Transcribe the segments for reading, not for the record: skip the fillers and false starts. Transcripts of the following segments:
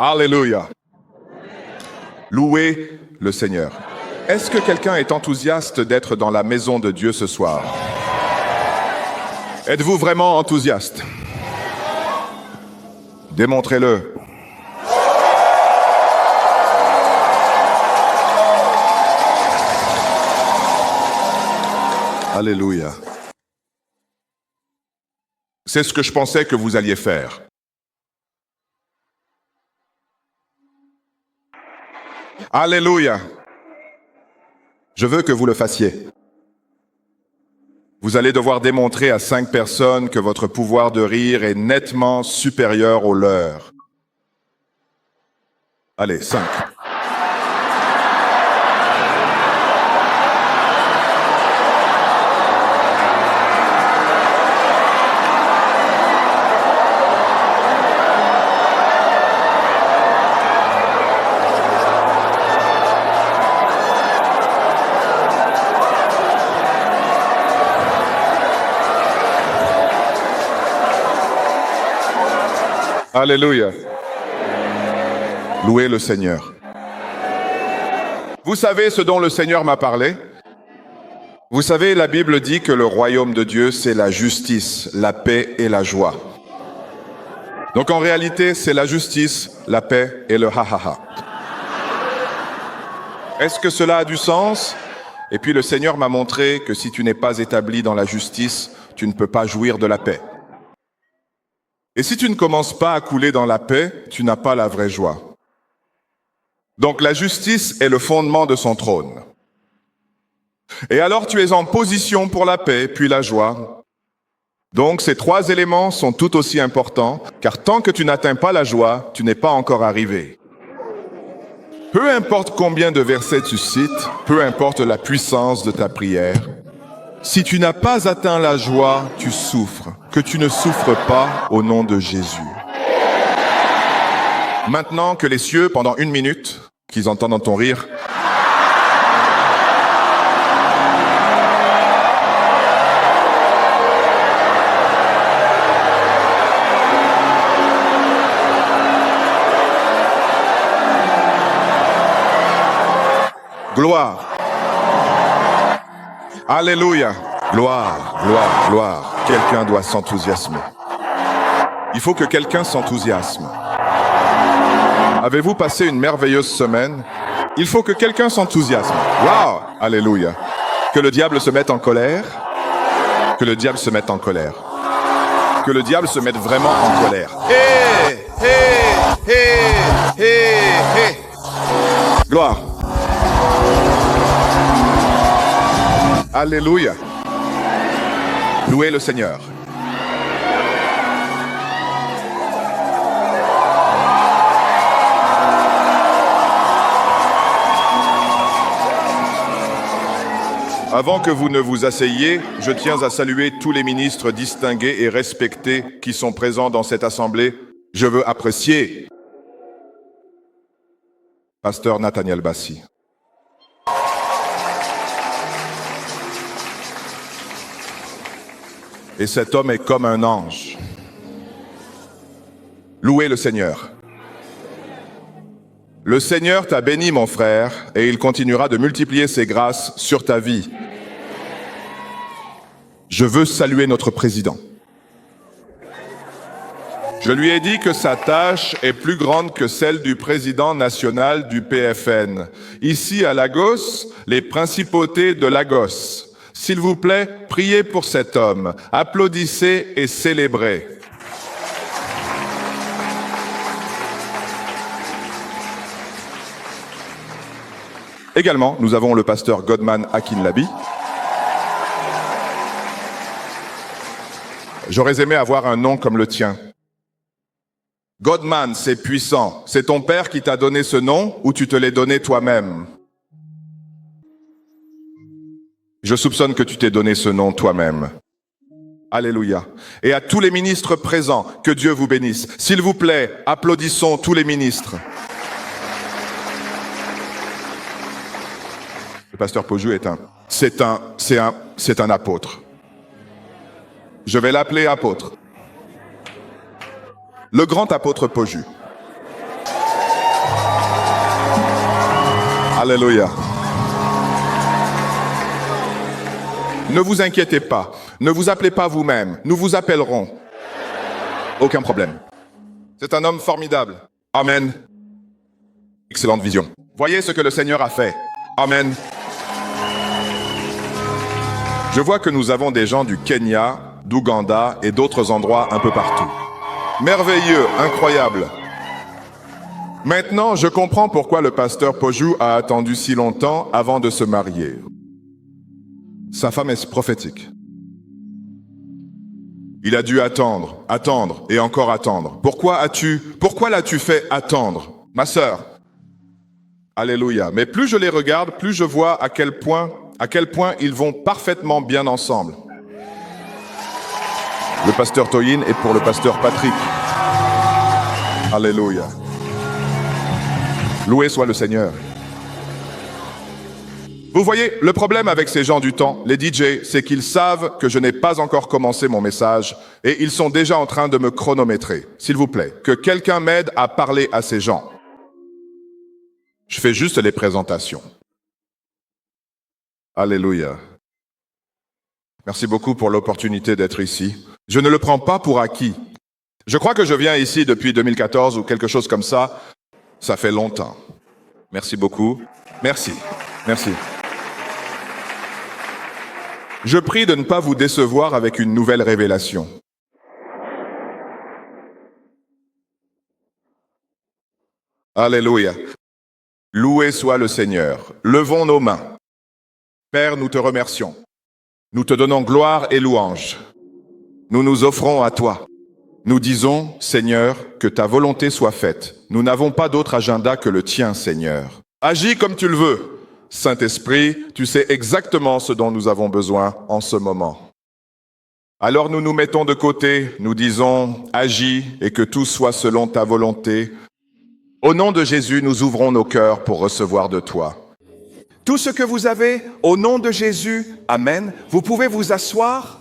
Alléluia. Louez le Seigneur. Est-ce que quelqu'un est enthousiaste d'être dans la maison de Dieu ce soir? Êtes-vous vraiment enthousiaste? Démontrez-le. Alléluia. C'est ce que je pensais que vous alliez faire. Alléluia. Je veux que vous le fassiez. Vous allez devoir démontrer à 5 personnes que votre pouvoir de rire est nettement supérieur au leur. Allez, 5. Alléluia. Louez le Seigneur. Vous savez ce dont le Seigneur m'a parlé? Vous savez, la Bible dit que le royaume de Dieu, c'est la justice, la paix et la joie. Donc en réalité, c'est la justice, la paix et le ha-ha-ha. Est-ce que cela a du sens? Et puis le Seigneur m'a montré que si tu n'es pas établi dans la justice, tu ne peux pas jouir de la paix. Et si tu ne commences pas à couler dans la paix, tu n'as pas la vraie joie. Donc la justice est le fondement de son trône. Et alors tu es en position pour la paix, puis la joie. Donc ces 3 éléments sont tout aussi importants, car tant que tu n'atteins pas la joie, tu n'es pas encore arrivé. Peu importe combien de versets tu cites, peu importe la puissance de ta prière, si tu n'as pas atteint la joie, tu souffres. Que tu ne souffres pas au nom de Jésus. Maintenant que les cieux, pendant 1 minute, qu'ils entendent ton rire, gloire. Alléluia. Gloire, gloire, gloire. Quelqu'un doit s'enthousiasmer. Il faut que quelqu'un s'enthousiasme. Avez-vous passé une merveilleuse semaine? Il faut que quelqu'un s'enthousiasme. Waouh! Alléluia. Que le diable se mette en colère. Que le diable se mette en colère. Que le diable se mette vraiment en colère. Hé! Hé! Hé! Hé! Hé! Gloire. Alléluia. Louez le Seigneur. Avant que vous ne vous asseyiez, je tiens à saluer tous les ministres distingués et respectés qui sont présents dans cette assemblée. Je veux apprécier Pasteur Nathaniel Bassi. Et cet homme est comme un ange. Louez le Seigneur. Le Seigneur t'a béni, mon frère, et il continuera de multiplier ses grâces sur ta vie. Je veux saluer notre président. Je lui ai dit que sa tâche est plus grande que celle du président national du PFN. Ici à Lagos, les principautés de Lagos. S'il vous plaît, priez pour cet homme. Applaudissez et célébrez. Également, nous avons le pasteur Godman Akinlabi. J'aurais aimé avoir un nom comme le tien. Godman, c'est puissant. C'est ton père qui t'a donné ce nom ou tu te l'es donné toi-même? Je soupçonne que tu t'es donné ce nom toi-même. Alléluia. Et à tous les ministres présents, que Dieu vous bénisse. S'il vous plaît, applaudissons tous les ministres. Le pasteur Pojou c'est un apôtre. Je vais l'appeler apôtre. Le grand apôtre Pojou. Alléluia. Ne vous inquiétez pas. Ne vous appelez pas vous-même. Nous vous appellerons. Aucun problème. C'est un homme formidable. Amen. Excellente vision. Voyez ce que le Seigneur a fait. Amen. Je vois que nous avons des gens du Kenya, d'Ouganda et d'autres endroits un peu partout. Merveilleux, incroyable. Maintenant, je comprends pourquoi le pasteur Pojou a attendu si longtemps avant de se marier. Sa femme est prophétique. Il a dû attendre, attendre et encore attendre. Pourquoi l'as-tu fait attendre, ma sœur? Alléluia. Mais plus je les regarde, plus je vois à quel point ils vont parfaitement bien ensemble. Le pasteur Toyin est pour le pasteur Patrick. Alléluia. Loué soit le Seigneur. Vous voyez, le problème avec ces gens du temps, les DJ, c'est qu'ils savent que je n'ai pas encore commencé mon message et ils sont déjà en train de me chronométrer. S'il vous plaît, que quelqu'un m'aide à parler à ces gens. Je fais juste les présentations. Alléluia. Merci beaucoup pour l'opportunité d'être ici. Je ne le prends pas pour acquis. Je crois que je viens ici depuis 2014 ou quelque chose comme ça. Ça fait longtemps. Merci beaucoup. Merci. Merci. Je prie de ne pas vous décevoir avec une nouvelle révélation. Alléluia. Loué soit le Seigneur. Levons nos mains. Père, nous te remercions. Nous te donnons gloire et louange. Nous nous offrons à toi. Nous disons, Seigneur, que ta volonté soit faite. Nous n'avons pas d'autre agenda que le tien, Seigneur. Agis comme tu le veux. Saint-Esprit, tu sais exactement ce dont nous avons besoin en ce moment. Alors nous nous mettons de côté, nous disons, agis et que tout soit selon ta volonté. Au nom de Jésus, nous ouvrons nos cœurs pour recevoir de toi. Tout ce que vous avez, au nom de Jésus, Amen. Vous pouvez vous asseoir.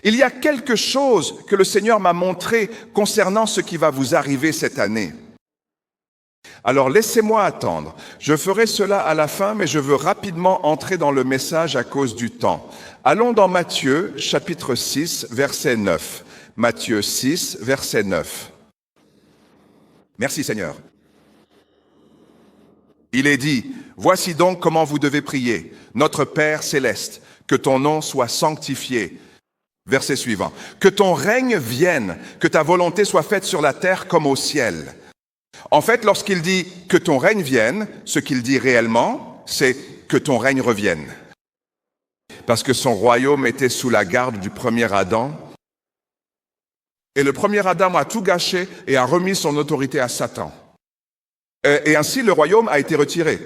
Il y a quelque chose que le Seigneur m'a montré concernant ce qui va vous arriver cette année. Alors laissez-moi attendre. Je ferai cela à la fin, mais je veux rapidement entrer dans le message à cause du temps. Allons dans Matthieu, chapitre 6, verset 9. Matthieu 6, verset 9. Merci Seigneur. Il est dit, voici donc comment vous devez prier. Notre Père céleste, que ton nom soit sanctifié. Verset suivant. Que ton règne vienne, que ta volonté soit faite sur la terre comme au ciel. En fait, lorsqu'il dit que ton règne vienne, ce qu'il dit réellement, c'est que ton règne revienne. Parce que son royaume était sous la garde du premier Adam. Et le premier Adam a tout gâché et a remis son autorité à Satan. Et ainsi, le royaume a été retiré.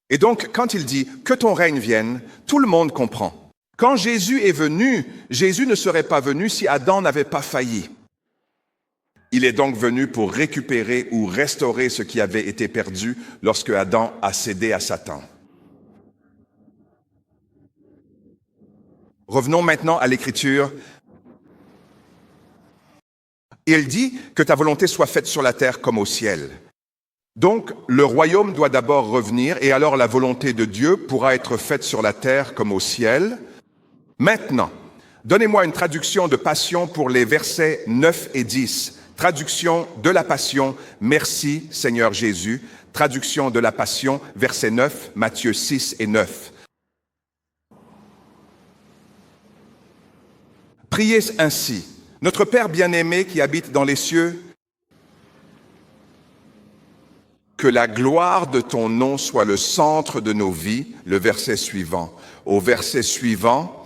Et donc, quand il dit que ton règne vienne, tout le monde comprend. Quand Jésus est venu, Jésus ne serait pas venu si Adam n'avait pas failli. Il est donc venu pour récupérer ou restaurer ce qui avait été perdu lorsque Adam a cédé à Satan. Revenons maintenant à l'Écriture. Il dit que ta volonté soit faite sur la terre comme au ciel. Donc, le royaume doit d'abord revenir et alors la volonté de Dieu pourra être faite sur la terre comme au ciel. Maintenant, donnez-moi une traduction de Passion pour les versets 9 et 10. Traduction de la Passion, merci Seigneur Jésus. Traduction de la Passion, verset 9, Matthieu 6 et 9. Priez ainsi. Notre Père bien-aimé qui habite dans les cieux, que la gloire de ton nom soit le centre de nos vies. Le verset suivant. Au verset suivant,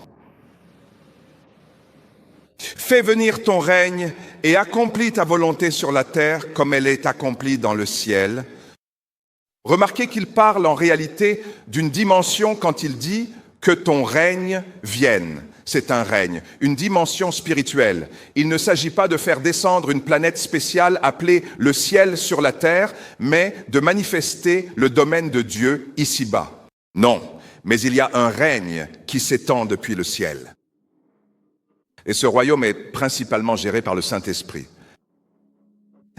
fais venir ton règne et accomplis ta volonté sur la terre comme elle est accomplie dans le ciel. Remarquez qu'il parle en réalité d'une dimension quand il dit que ton règne vienne. C'est un règne, une dimension spirituelle. Il ne s'agit pas de faire descendre une planète spéciale appelée le ciel sur la terre, mais de manifester le domaine de Dieu ici-bas. Non, mais il y a un règne qui s'étend depuis le ciel. Et ce royaume est principalement géré par le Saint-Esprit.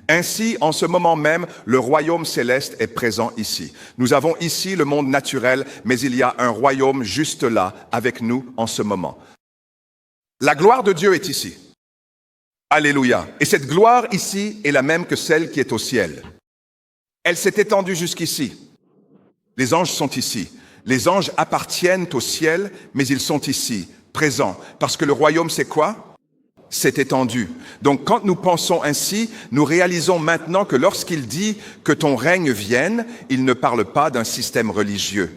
Ainsi, en ce moment même, le royaume céleste est présent ici. Nous avons ici le monde naturel, mais il y a un royaume juste là, avec nous en ce moment. La gloire de Dieu est ici. Alléluia. Et cette gloire ici est la même que celle qui est au ciel. Elle s'est étendue jusqu'ici. Les anges sont ici. Les anges appartiennent au ciel, mais ils sont ici, présents. Parce que le royaume, c'est quoi ? C'est étendu. Donc quand nous pensons ainsi, nous réalisons maintenant que lorsqu'il dit que ton règne vienne, il ne parle pas d'un système religieux.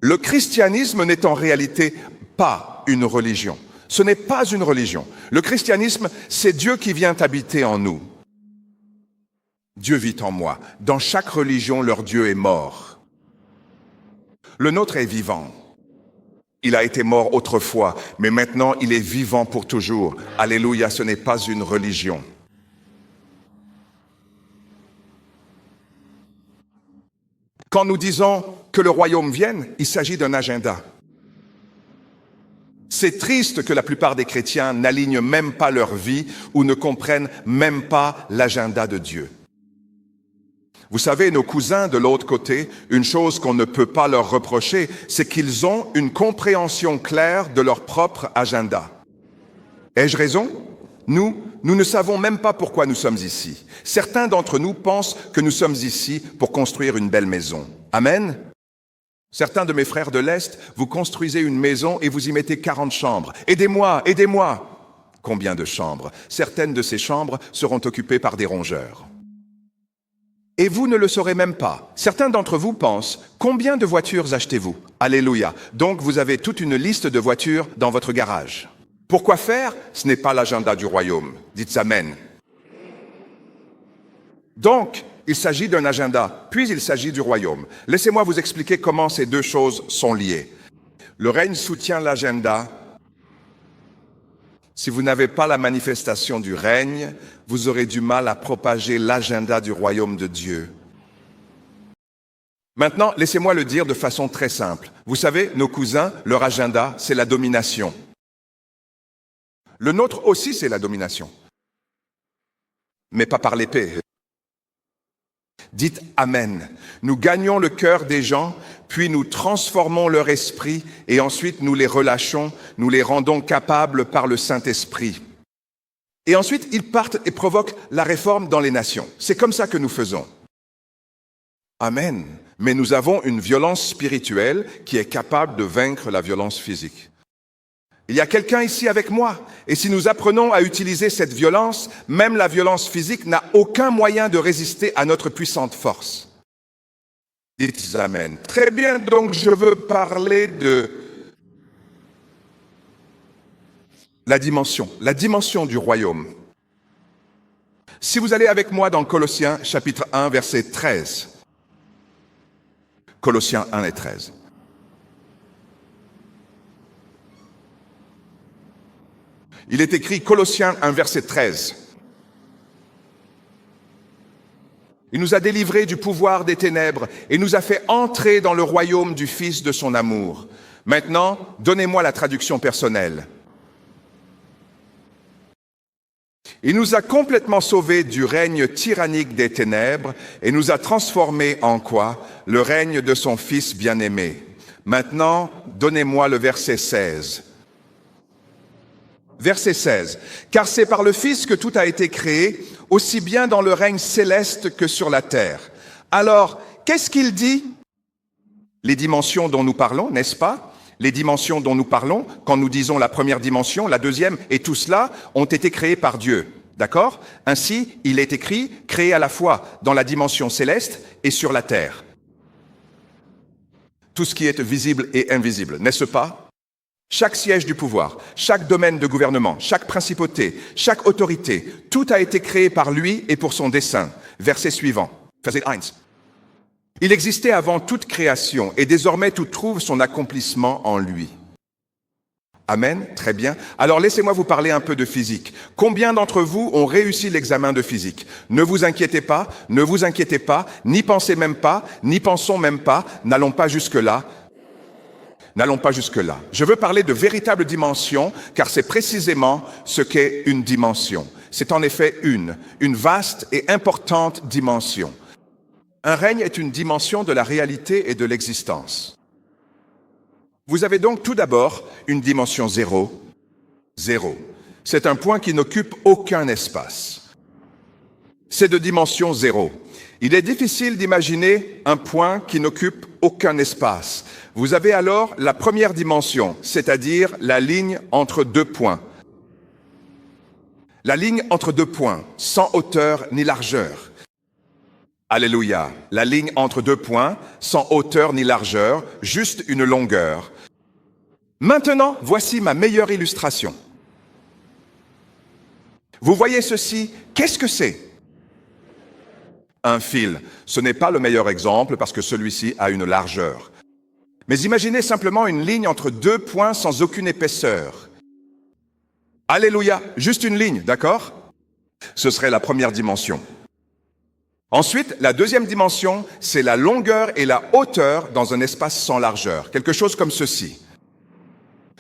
Le christianisme n'est en réalité pas une religion. Ce n'est pas une religion. Le christianisme, c'est Dieu qui vient habiter en nous. Dieu vit en moi. Dans chaque religion, leur Dieu est mort. Le nôtre est vivant. Il a été mort autrefois, mais maintenant il est vivant pour toujours. Alléluia, ce n'est pas une religion. Quand nous disons que le royaume vienne, il s'agit d'un agenda. C'est triste que la plupart des chrétiens n'alignent même pas leur vie ou ne comprennent même pas l'agenda de Dieu. Vous savez, nos cousins de l'autre côté, une chose qu'on ne peut pas leur reprocher, c'est qu'ils ont une compréhension claire de leur propre agenda. Ai-je raison ? Nous ne savons même pas pourquoi nous sommes ici. Certains d'entre nous pensent que nous sommes ici pour construire une belle maison. Amen ? Certains de mes frères de l'Est, vous construisez une maison et vous y mettez 40 chambres. Aidez-moi, aidez-moi ! Combien de chambres ? Certaines de ces chambres seront occupées par des rongeurs. Et vous ne le saurez même pas. Certains d'entre vous pensent, combien de voitures achetez-vous ? Alléluia. Donc vous avez toute une liste de voitures dans votre garage. Pourquoi faire ? Ce n'est pas l'agenda du royaume. Dites Amen. Donc, il s'agit d'un agenda, puis il s'agit du royaume. Laissez-moi vous expliquer comment ces deux choses sont liées. Le règne soutient l'agenda. Si vous n'avez pas la manifestation du règne, vous aurez du mal à propager l'agenda du royaume de Dieu. Maintenant, laissez-moi le dire de façon très simple. Vous savez, nos cousins, leur agenda, c'est la domination. Le nôtre aussi, c'est la domination. Mais pas par l'épée. Dites Amen. Nous gagnons le cœur des gens, puis nous transformons leur esprit et ensuite nous les relâchons, nous les rendons capables par le Saint-Esprit. Et ensuite, ils partent et provoquent la réforme dans les nations. C'est comme ça que nous faisons. Amen. Mais nous avons une violence spirituelle qui est capable de vaincre la violence physique. Il y a quelqu'un ici avec moi. Et si nous apprenons à utiliser cette violence, même la violence physique n'a aucun moyen de résister à notre puissante force. Dites Amen. Très bien, donc je veux parler de la dimension du royaume. Si vous allez avec moi dans Colossiens chapitre 1, verset 13. Colossiens 1 et 13. Il est écrit Colossiens 1, verset 13. Il nous a délivrés du pouvoir des ténèbres et nous a fait entrer dans le royaume du Fils de son amour. Maintenant, donnez-moi la traduction personnelle. Il nous a complètement sauvés du règne tyrannique des ténèbres et nous a transformés en quoi ? Le règne de son Fils bien-aimé. Maintenant, donnez-moi le verset 16. Verset 16. Car c'est par le Fils que tout a été créé, aussi bien dans le règne céleste que sur la terre. Alors, qu'est-ce qu'il dit ? Les dimensions dont nous parlons, n'est-ce pas ? Les dimensions dont nous parlons, quand nous disons la première dimension, la deuxième, et tout cela, ont été créés par Dieu. D'accord ? Ainsi, il est écrit, créé à la fois dans la dimension céleste et sur la terre. Tout ce qui est visible et invisible, n'est-ce pas ? Chaque siège du pouvoir, chaque domaine de gouvernement, chaque principauté, chaque autorité, tout a été créé par lui et pour son dessein. Verset suivant, verset 1. Il existait avant toute création et désormais tout trouve son accomplissement en lui. Amen, très bien. Alors laissez-moi vous parler un peu de physique. Combien d'entre vous ont réussi l'examen de physique? Ne vous inquiétez pas, ne vous inquiétez pas, n'y pensez même pas, n'y pensons même pas, n'allons pas jusque-là. N'allons pas jusque-là. Je veux parler de véritables dimensions, car c'est précisément ce qu'est une dimension. C'est en effet une vaste et importante dimension. Un règne est une dimension de la réalité et de l'existence. Vous avez donc tout d'abord une dimension zéro. Zéro. C'est un point qui n'occupe aucun espace. C'est de dimension zéro. Il est difficile d'imaginer un point qui n'occupe aucun espace. Vous avez alors la première dimension, c'est-à-dire la ligne entre deux points. La ligne entre deux points, sans hauteur ni largeur. Alléluia. La ligne entre deux points, sans hauteur ni largeur, juste une longueur. Maintenant, voici ma meilleure illustration. Vous voyez ceci? Qu'est-ce que c'est? Un fil. Ce n'est pas le meilleur exemple parce que celui-ci a une largeur. Mais imaginez simplement une ligne entre deux points sans aucune épaisseur. Alléluia. Juste une ligne, d'accord? Ce serait la première dimension. Ensuite, la deuxième dimension, c'est la longueur et la hauteur dans un espace sans largeur. Quelque chose comme ceci.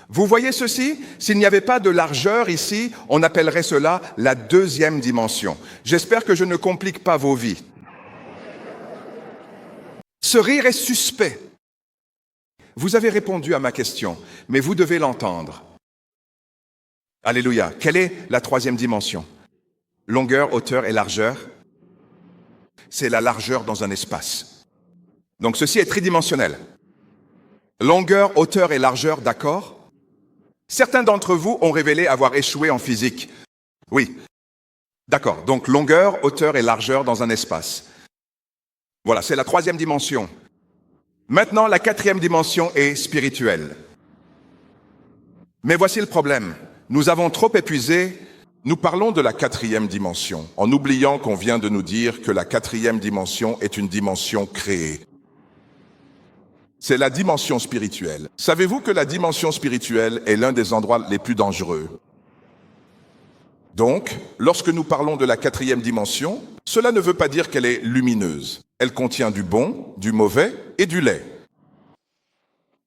Vous voyez ceci? S'il n'y avait pas de largeur ici, on appellerait cela la deuxième dimension. J'espère que je ne complique pas vos vies. Ce rire est suspect. Vous avez répondu à ma question, mais vous devez l'entendre. Alléluia. Quelle est la troisième dimension? Longueur, hauteur et largeur. C'est la largeur dans un espace. Donc ceci est tridimensionnel. Longueur, hauteur et largeur, d'accord? Certains d'entre vous ont révélé avoir échoué en physique. Oui. D'accord. Donc longueur, hauteur et largeur dans un espace. Voilà, c'est la troisième dimension. Maintenant, la quatrième dimension est spirituelle. Mais voici le problème. Nous avons trop épuisé. Nous parlons de la quatrième dimension, en oubliant qu'on vient de nous dire que la quatrième dimension est une dimension créée. C'est la dimension spirituelle. Savez-vous que la dimension spirituelle est l'un des endroits les plus dangereux? Donc, lorsque nous parlons de la quatrième dimension, cela ne veut pas dire qu'elle est lumineuse. Elle contient du bon, du mauvais et du laid.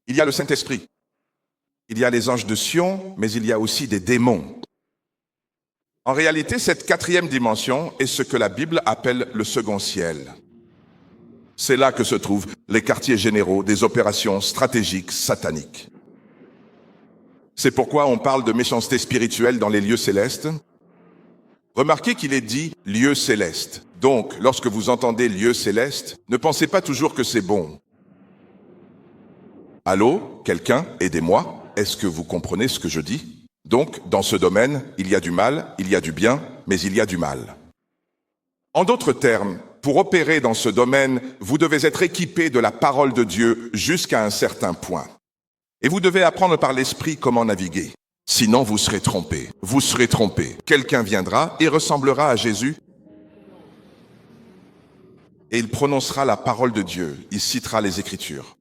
Il y a le Saint-Esprit. Il y a les anges de Sion, mais il y a aussi des démons. En réalité, cette quatrième dimension est ce que la Bible appelle le second ciel. C'est là que se trouvent les quartiers généraux des opérations stratégiques sataniques. C'est pourquoi on parle de méchanceté spirituelle dans les lieux célestes. Remarquez qu'il est dit « lieu céleste ». Donc, lorsque vous entendez « lieu céleste », ne pensez pas toujours que c'est bon. Allô, quelqu'un, aidez-moi. Est-ce que vous comprenez ce que je dis? Donc, dans ce domaine, il y a du mal, il y a du bien, mais il y a du mal. En d'autres termes, pour opérer dans ce domaine, vous devez être équipé de la parole de Dieu jusqu'à un certain point. Et vous devez apprendre par l'esprit comment naviguer. Sinon, vous serez trompé. Vous serez trompé. Quelqu'un viendra et ressemblera à Jésus. Et il prononcera la parole de Dieu. Il citera les Écritures.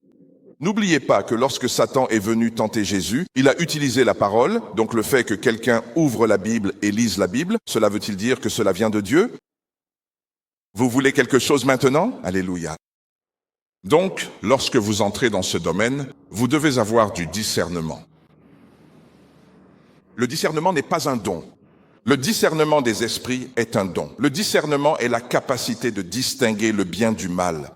N'oubliez pas que lorsque Satan est venu tenter Jésus, il a utilisé la parole, donc le fait que quelqu'un ouvre la Bible et lise la Bible, cela veut-il dire que cela vient de Dieu? Vous voulez quelque chose maintenant? Alléluia. Donc, lorsque vous entrez dans ce domaine, vous devez avoir du discernement. Le discernement n'est pas un don. Le discernement des esprits est un don. Le discernement est la capacité de distinguer le bien du mal.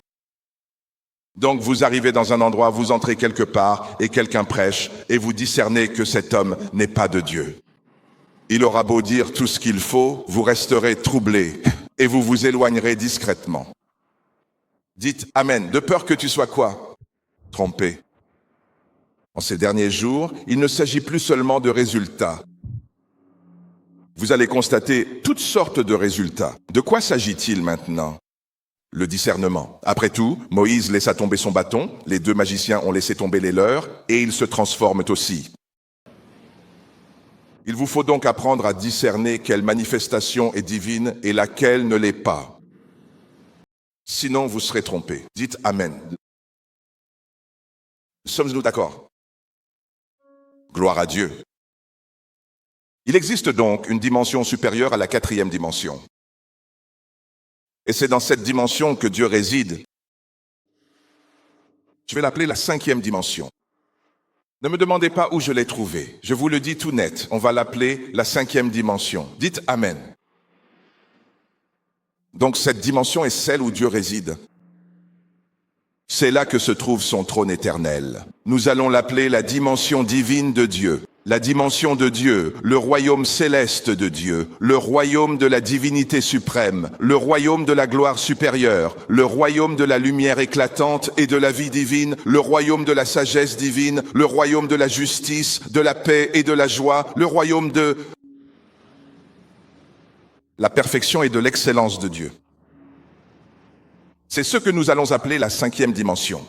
Donc vous arrivez dans un endroit, vous entrez quelque part et quelqu'un prêche et vous discernez que cet homme n'est pas de Dieu. Il aura beau dire tout ce qu'il faut, vous resterez troublé et vous vous éloignerez discrètement. Dites Amen, de peur que tu sois quoi? Trompé. En ces derniers jours, il ne s'agit plus seulement de résultats. Vous allez constater toutes sortes de résultats. De quoi s'agit-il maintenant? Le discernement. Après tout, Moïse laissa tomber son bâton, les deux magiciens ont laissé tomber les leurs, et ils se transforment aussi. Il vous faut donc apprendre à discerner quelle manifestation est divine et laquelle ne l'est pas. Sinon, vous serez trompés. Dites Amen. Sommes-nous d'accord? Gloire à Dieu. Il existe donc une dimension supérieure à la quatrième dimension. Et c'est dans cette dimension que Dieu réside. Je vais l'appeler la cinquième dimension. Ne me demandez pas où je l'ai trouvé. Je vous le dis tout net. On va l'appeler la cinquième dimension. Dites Amen. Donc cette dimension est celle où Dieu réside. C'est là que se trouve son trône éternel. Nous allons l'appeler la dimension divine de Dieu. La dimension de Dieu, le royaume céleste de Dieu, le royaume de la divinité suprême, le royaume de la gloire supérieure, le royaume de la lumière éclatante et de la vie divine, le royaume de la sagesse divine, le royaume de la justice, de la paix et de la joie, le royaume de la perfection et de l'excellence de Dieu. C'est ce que nous allons appeler la cinquième dimension.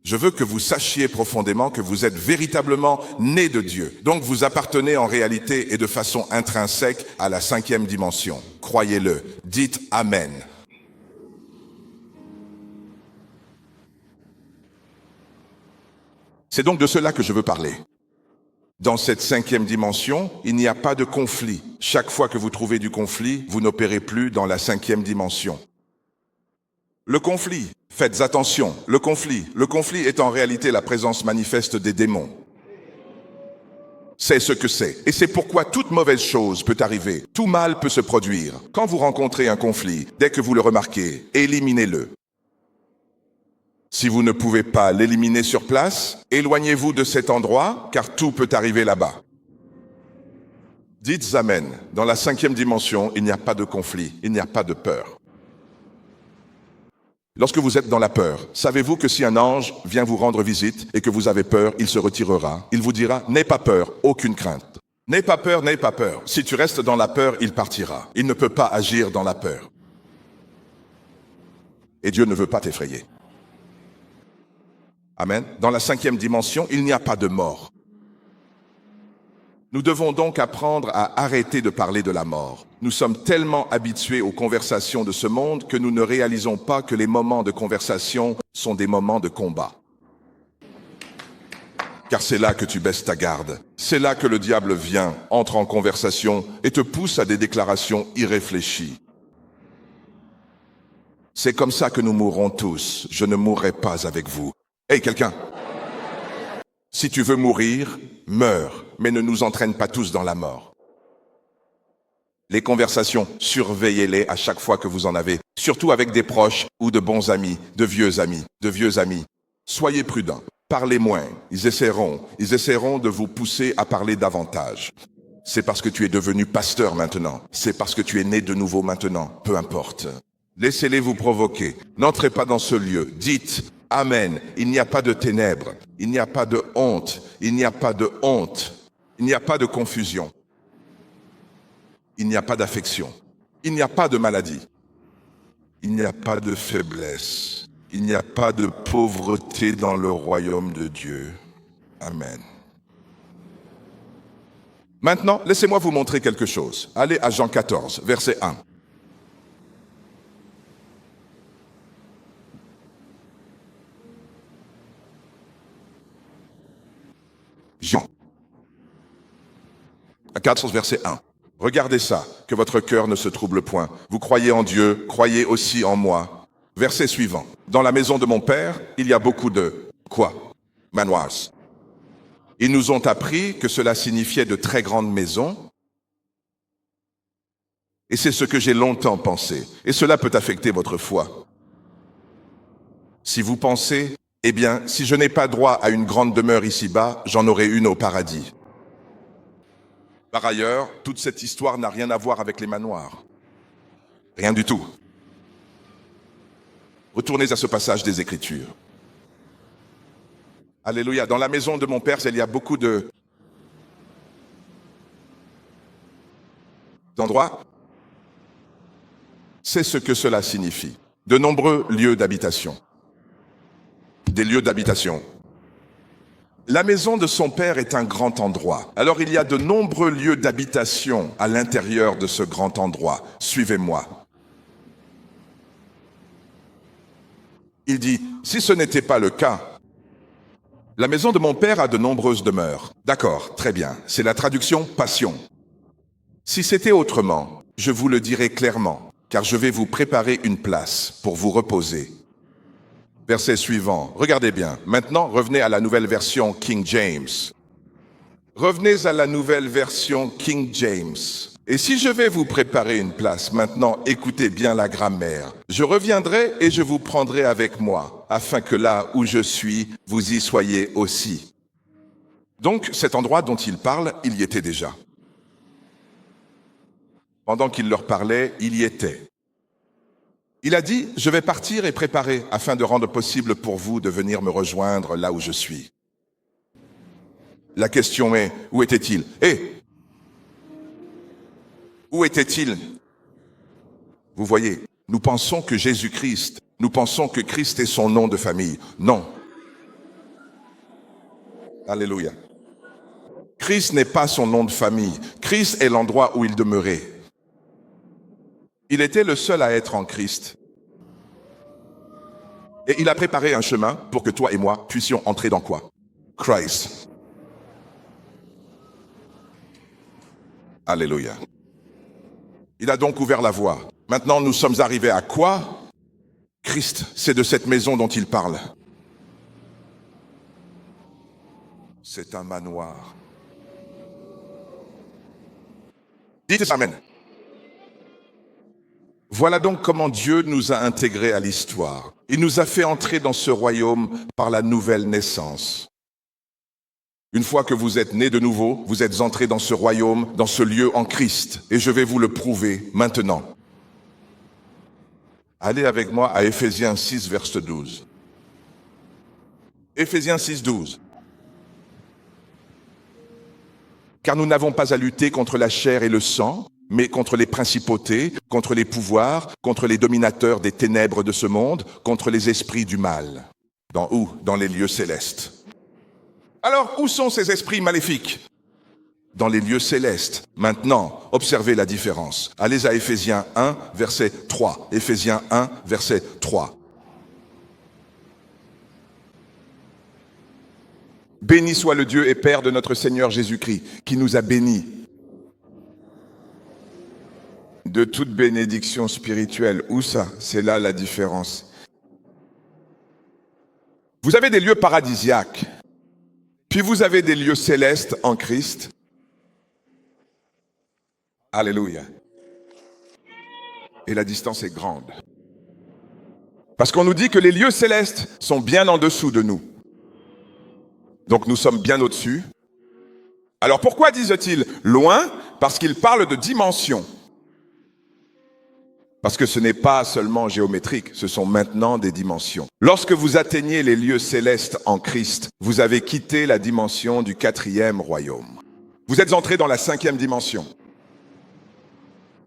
Je veux que vous sachiez profondément que vous êtes véritablement nés de Dieu. Donc vous appartenez en réalité et de façon intrinsèque à la cinquième dimension. Croyez-le. Dites Amen. C'est donc de cela que je veux parler. Dans cette cinquième dimension, il n'y a pas de conflit. Chaque fois que vous trouvez du conflit, vous n'opérez plus dans la cinquième dimension. Le conflit, faites attention, le conflit est en réalité la présence manifeste des démons. C'est ce que c'est. Et c'est pourquoi toute mauvaise chose peut arriver, tout mal peut se produire. Quand vous rencontrez un conflit, dès que vous le remarquez, éliminez-le. Si vous ne pouvez pas l'éliminer sur place, éloignez-vous de cet endroit, car tout peut arriver là-bas. Dites Amen. Dans la cinquième dimension, il n'y a pas de conflit, il n'y a pas de peur. Lorsque vous êtes dans la peur, savez-vous que si un ange vient vous rendre visite et que vous avez peur, il se retirera. Il vous dira, n'aie pas peur, aucune crainte. N'aie pas peur, n'aie pas peur. Si tu restes dans la peur, il partira. Il ne peut pas agir dans la peur. Et Dieu ne veut pas t'effrayer. Amen. Dans la cinquième dimension, il n'y a pas de mort. Nous devons donc apprendre à arrêter de parler de la mort. Nous sommes tellement habitués aux conversations de ce monde que nous ne réalisons pas que les moments de conversation sont des moments de combat. Car c'est là que tu baisses ta garde. C'est là que le diable vient, entre en conversation et te pousse à des déclarations irréfléchies. C'est comme ça que nous mourrons tous. Je ne mourrai pas avec vous. Hey, quelqu'un! Si tu veux mourir, meurs, mais ne nous entraîne pas tous dans la mort. Les conversations, surveillez-les à chaque fois que vous en avez, surtout avec des proches ou de bons amis, de vieux amis. Soyez prudents, parlez moins, ils essaieront de vous pousser à parler davantage. C'est parce que tu es devenu pasteur maintenant, c'est parce que tu es né de nouveau maintenant, peu importe. Laissez-les vous provoquer, n'entrez pas dans ce lieu, dites Amen. Il n'y a pas de ténèbres. Il n'y a pas de honte. Il n'y a pas de honte. Il n'y a pas de confusion. Il n'y a pas d'affection. Il n'y a pas de maladie. Il n'y a pas de faiblesse. Il n'y a pas de pauvreté dans le royaume de Dieu. Amen. Maintenant, laissez-moi vous montrer quelque chose. Allez à Jean 14, verset 1. Jean 14, verset 1. Regardez ça, que votre cœur ne se trouble point. Vous croyez en Dieu, croyez aussi en moi. Verset suivant. Dans la maison de mon Père, il y a beaucoup de... Quoi? Manoirs. Ils nous ont appris que cela signifiait de très grandes maisons. Et c'est ce que j'ai longtemps pensé. Et cela peut affecter votre foi. Si vous pensez... Eh bien, si je n'ai pas droit à une grande demeure ici-bas, j'en aurai une au paradis. Par ailleurs, toute cette histoire n'a rien à voir avec les manoirs. Rien du tout. Retournez à ce passage des Écritures. Alléluia. Dans la maison de mon Père, il y a beaucoup d'endroits. C'est ce que cela signifie. De nombreux lieux d'habitation. Des lieux d'habitation. La maison de son Père est un grand endroit. Alors il y a de nombreux lieux d'habitation à l'intérieur de ce grand endroit. Suivez-moi. Il dit, si ce n'était pas le cas, La maison de mon père a de nombreuses demeures. D'accord, très bien. C'est la traduction passion. Si c'était autrement, je vous le dirais clairement, car je vais vous préparer une place pour vous reposer. Verset suivant. Regardez bien. Maintenant, revenez à la nouvelle version King James. Revenez à la nouvelle version King James. Et si je vais vous préparer une place, maintenant écoutez bien la grammaire. Je reviendrai et je vous prendrai avec moi, afin que là où je suis, vous y soyez aussi. Donc cet endroit dont il parle, il y était déjà. Pendant qu'il leur parlait, il y était. Il a dit, je vais partir et préparer, afin de rendre possible pour vous de venir me rejoindre là où je suis. La question est, où était-il? Où était-il? Vous voyez, nous pensons que Jésus-Christ, nous pensons que Christ est son nom de famille. Non. Alléluia. Christ n'est pas son nom de famille. Christ est l'endroit où il demeurait. Il était le seul à être en Christ. Et il a préparé un chemin pour que toi et moi puissions entrer dans quoi? Christ. Alléluia. Il a donc ouvert la voie. Maintenant, nous sommes arrivés à quoi? Christ, c'est de cette maison dont il parle. C'est un manoir. Dites Amen. Voilà donc comment Dieu nous a intégrés à l'histoire. Il nous a fait entrer dans ce royaume par la nouvelle naissance. Une fois que vous êtes nés de nouveau, vous êtes entrés dans ce royaume, dans ce lieu en Christ. Et je vais vous le prouver maintenant. Allez avec moi à Éphésiens 6, verset 12. Éphésiens 6, 12. Car nous n'avons pas à lutter contre la chair et le sang, mais contre les principautés, contre les pouvoirs, contre les dominateurs des ténèbres de ce monde, contre les esprits du mal. Dans où? Dans les lieux célestes. Alors, où sont ces esprits maléfiques? Dans les lieux célestes. Maintenant, observez la différence. Allez à Éphésiens 1, verset 3. Éphésiens 1, verset 3. Béni soit le Dieu et Père de notre Seigneur Jésus-Christ, qui nous a bénis de toute bénédiction spirituelle. Où ça? C'est là la différence. Vous avez des lieux paradisiaques. Puis vous avez des lieux célestes en Christ. Alléluia. Et la distance est grande. Parce qu'on nous dit que les lieux célestes sont bien en dessous de nous. Donc nous sommes bien au-dessus. Alors pourquoi disent-ils loin? Parce qu'ils parlent de dimension. Parce que ce n'est pas seulement géométrique, ce sont maintenant des dimensions. Lorsque vous atteignez les lieux célestes en Christ, vous avez quitté la dimension du 4e royaume. Vous êtes entré dans la 5e dimension.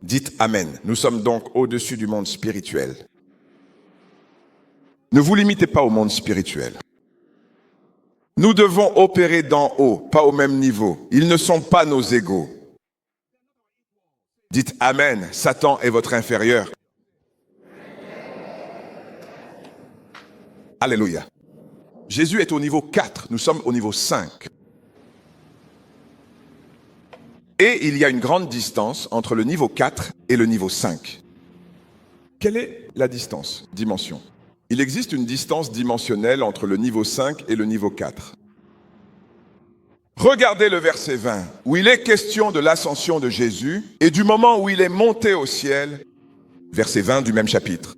Dites Amen. Nous sommes donc au-dessus du monde spirituel. Ne vous limitez pas au monde spirituel. Nous devons opérer d'en haut, pas au même niveau. Ils ne sont pas nos égaux. Dites Amen. Satan est votre inférieur. Alléluia. Jésus est au niveau 4. Nous sommes au niveau 5. Et il y a une grande distance entre le niveau 4 et le niveau 5. Quelle est la distance? Dimension. Il existe une distance dimensionnelle entre le niveau 5 et le niveau 4. Regardez le verset 20, où il est question de l'ascension de Jésus et du moment où il est monté au ciel, verset 20 du même chapitre.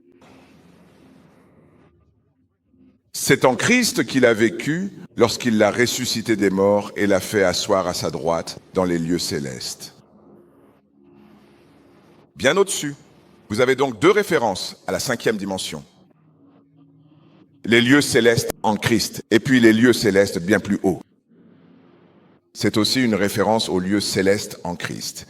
C'est en Christ qu'il a vécu lorsqu'il l'a ressuscité des morts et l'a fait asseoir à sa droite dans les lieux célestes. Bien au-dessus. Vous avez donc deux références à la 5e dimension. Les lieux célestes en Christ et puis les lieux célestes bien plus haut. C'est aussi une référence aux lieux célestes en Christ.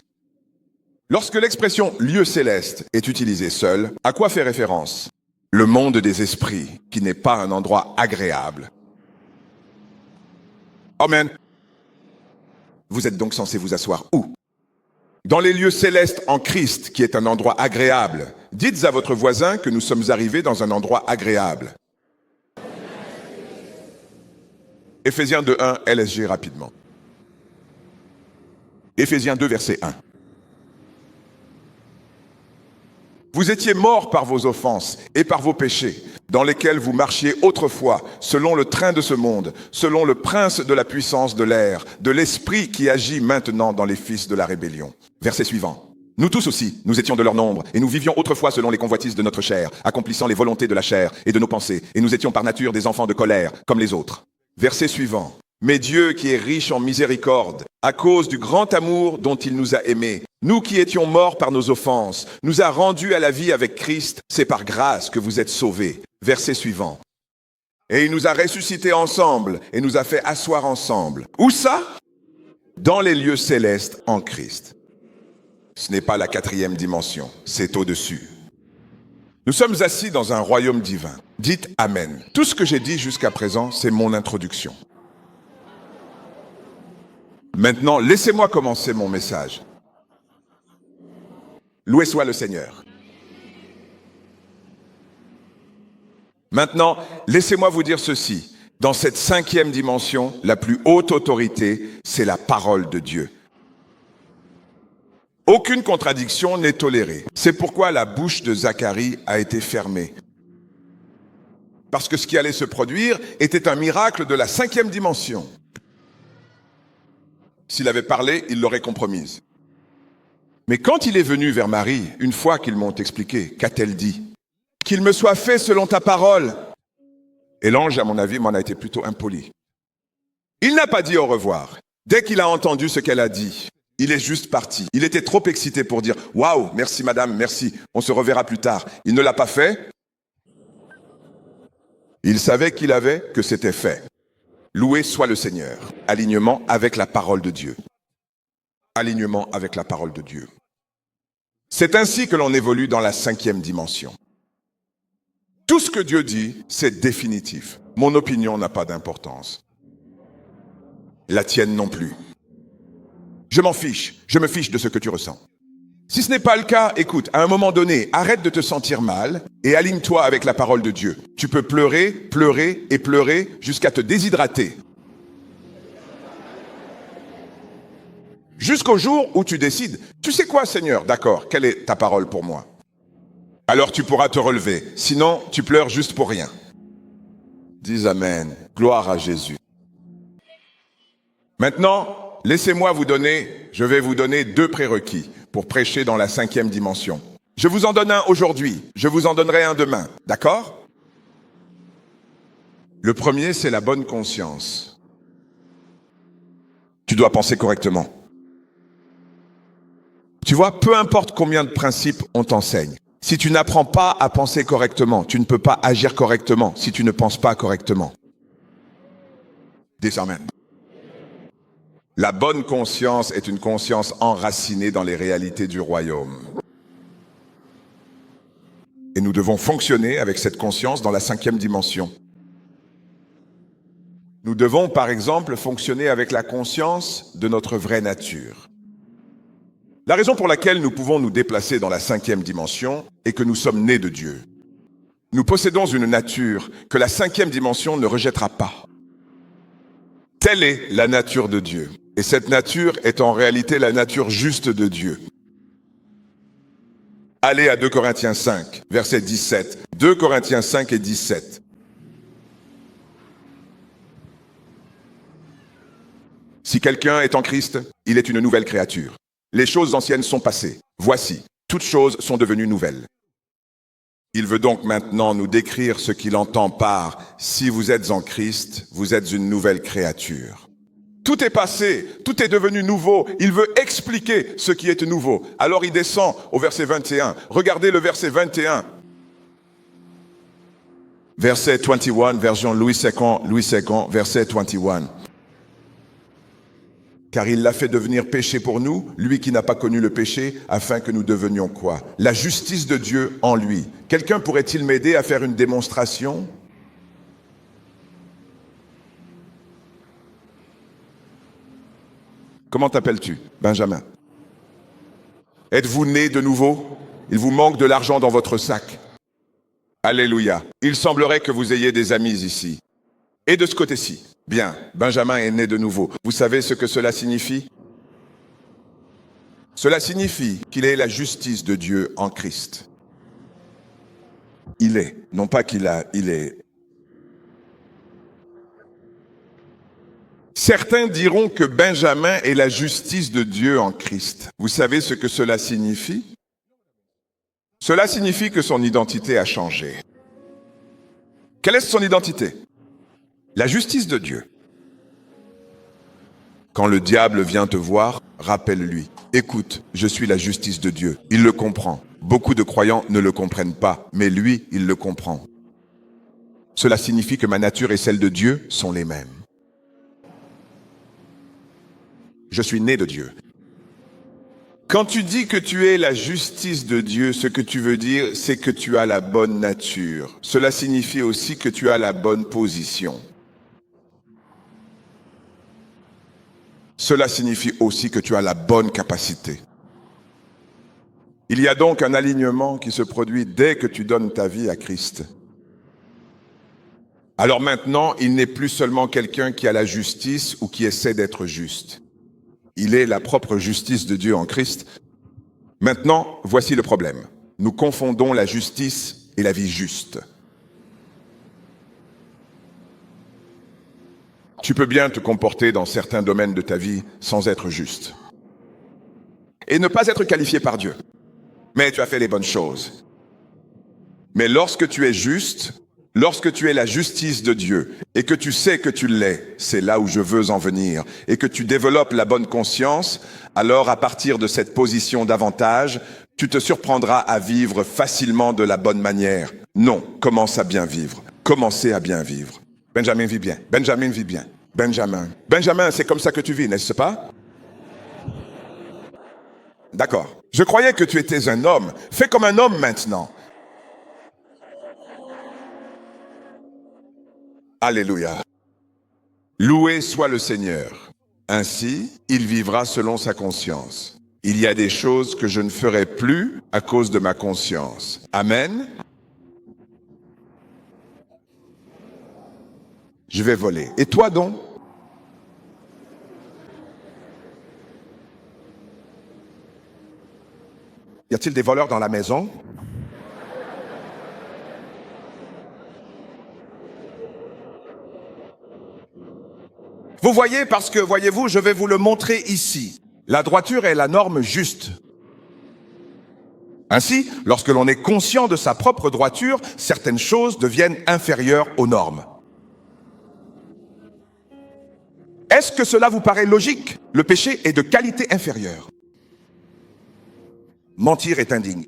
Lorsque l'expression « lieu céleste » est utilisée seule, à quoi fait référence? Le monde des esprits, qui n'est pas un endroit agréable. Amen. Vous êtes donc censé vous asseoir où? Dans les lieux célestes en Christ, qui est un endroit agréable. Dites à votre voisin que nous sommes arrivés dans un endroit agréable. Éphésiens 2:1, LSG rapidement. Éphésiens 2, verset 1. Vous étiez morts par vos offenses et par vos péchés, dans lesquels vous marchiez autrefois, selon le train de ce monde, selon le prince de la puissance de l'air, de l'esprit qui agit maintenant dans les fils de la rébellion. Verset suivant. Nous tous aussi, nous étions de leur nombre, et nous vivions autrefois selon les convoitises de notre chair, accomplissant les volontés de la chair et de nos pensées, et nous étions par nature des enfants de colère, comme les autres. Verset suivant. Mais Dieu qui est riche en miséricorde, à cause du grand amour dont il nous a aimés, nous qui étions morts par nos offenses, nous a rendus à la vie avec Christ, c'est par grâce que vous êtes sauvés. Verset suivant. Et il nous a ressuscités ensemble et nous a fait asseoir ensemble. Où ça? Dans les lieux célestes en Christ. Ce n'est pas la 4e dimension, c'est au-dessus. Nous sommes assis dans un royaume divin. Dites Amen. Tout ce que j'ai dit jusqu'à présent, c'est mon introduction. Maintenant, laissez-moi commencer mon message. Loué soit le Seigneur. Maintenant, laissez-moi vous dire ceci. Dans cette 5e dimension, la plus haute autorité, c'est la parole de Dieu. Aucune contradiction n'est tolérée. C'est pourquoi la bouche de Zacharie a été fermée. Parce que ce qui allait se produire était un miracle de la 5e dimension. S'il avait parlé, il l'aurait compromise. Mais quand il est venu vers Marie, une fois qu'ils m'ont expliqué, qu'a-t-elle dit? Qu'il me soit fait selon ta parole. Et l'ange, à mon avis, m'en a été plutôt impoli. Il n'a pas dit au revoir. Dès qu'il a entendu ce qu'elle a dit, il est juste parti. Il était trop excité pour dire « Waouh, merci madame, merci, on se reverra plus tard ». Il ne l'a pas fait. Il savait qu'il avait, que c'était fait. Loué soit le Seigneur. Alignement avec la parole de Dieu. Alignement avec la parole de Dieu. C'est ainsi que l'on évolue dans la 5e dimension. Tout ce que Dieu dit, c'est définitif. Mon opinion n'a pas d'importance. La tienne non plus. Je m'en fiche. Je me fiche de ce que tu ressens. Si ce n'est pas le cas, écoute, à un moment donné, arrête de te sentir mal et aligne-toi avec la parole de Dieu. Tu peux pleurer, pleurer et pleurer jusqu'à te déshydrater. Jusqu'au jour où tu décides, tu sais quoi Seigneur, d'accord, quelle est ta parole pour moi? Alors tu pourras te relever, sinon tu pleures juste pour rien. Dis Amen, gloire à Jésus. Maintenant, laissez-moi je vais vous donner 2 prérequis pour prêcher dans la 5e dimension. Je vous en donne un aujourd'hui, je vous en donnerai un demain, d'accord? Le premier, c'est la bonne conscience. Tu dois penser correctement. Tu vois, peu importe combien de principes on t'enseigne, si tu n'apprends pas à penser correctement, tu ne peux pas agir correctement si tu ne penses pas correctement. Dis Amen. La bonne conscience est une conscience enracinée dans les réalités du royaume. Et nous devons fonctionner avec cette conscience dans la 5e dimension. Nous devons, par exemple, fonctionner avec la conscience de notre vraie nature. La raison pour laquelle nous pouvons nous déplacer dans la 5e dimension est que nous sommes nés de Dieu. Nous possédons une nature que la 5e dimension ne rejettera pas. Telle est la nature de Dieu. Et cette nature est en réalité la nature juste de Dieu. Allez à 2 Corinthiens 5, verset 17. 2 Corinthiens 5 et 17. Si quelqu'un est en Christ, il est une nouvelle créature. Les choses anciennes sont passées. Voici, toutes choses sont devenues nouvelles. Il veut donc maintenant nous décrire ce qu'il entend par « Si vous êtes en Christ, vous êtes une nouvelle créature ». Tout est passé, tout est devenu nouveau. Il veut expliquer ce qui est nouveau. Alors il descend au verset 21. Regardez le verset 21. Verset 21, version Louis II, verset 21. Car il l'a fait devenir péché pour nous, lui qui n'a pas connu le péché, afin que nous devenions quoi? La justice de Dieu en lui. Quelqu'un pourrait-il m'aider à faire une démonstration? Comment t'appelles-tu? Benjamin. Êtes-vous né de nouveau? Il vous manque de l'argent dans votre sac. Alléluia. Il semblerait que vous ayez des amis ici. Et de ce côté-ci. Bien, Benjamin est né de nouveau. Vous savez ce que cela signifie? Cela signifie qu'il est la justice de Dieu en Christ. Il est, non pas qu'il a, il est. Certains diront que Benjamin est la justice de Dieu en Christ. Vous savez ce que cela signifie? Cela signifie que son identité a changé. Quelle est son identité? La justice de Dieu. Quand le diable vient te voir, rappelle-lui, écoute, je suis la justice de Dieu. Il le comprend. Beaucoup de croyants ne le comprennent pas, mais lui, il le comprend. Cela signifie que ma nature et celle de Dieu sont les mêmes. Je suis né de Dieu. Quand tu dis que tu es la justice de Dieu, ce que tu veux dire, c'est que tu as la bonne nature. Cela signifie aussi que tu as la bonne position. Cela signifie aussi que tu as la bonne capacité. Il y a donc un alignement qui se produit dès que tu donnes ta vie à Christ. Alors maintenant, il n'est plus seulement quelqu'un qui a la justice ou qui essaie d'être juste. Il est la propre justice de Dieu en Christ. Maintenant, voici le problème. Nous confondons la justice et la vie juste. Tu peux bien te comporter dans certains domaines de ta vie sans être juste. Et ne pas être qualifié par Dieu. Mais tu as fait les bonnes choses. Mais lorsque tu es juste, lorsque tu es la justice de Dieu et que tu sais que tu l'es, c'est là où je veux en venir, et que tu développes la bonne conscience, alors à partir de cette position d'avantage, tu te surprendras à vivre facilement de la bonne manière. Non, commence à bien vivre. Commencez à bien vivre. Benjamin vit bien. Benjamin vit bien. Benjamin. Benjamin, c'est comme ça que tu vis, n'est-ce pas? D'accord. Je croyais que tu étais un homme. Fais comme un homme maintenant. Alléluia. Loué soit le Seigneur. Ainsi, il vivra selon sa conscience. Il y a des choses que je ne ferai plus à cause de ma conscience. Amen. Je vais voler. Et toi donc? Y a-t-il des voleurs dans la maison? Vous voyez, parce que, voyez-vous, je vais vous le montrer ici. La droiture est la norme juste. Ainsi, lorsque l'on est conscient de sa propre droiture, certaines choses deviennent inférieures aux normes. Est-ce que cela vous paraît logique? Le péché est de qualité inférieure. Mentir est indigne.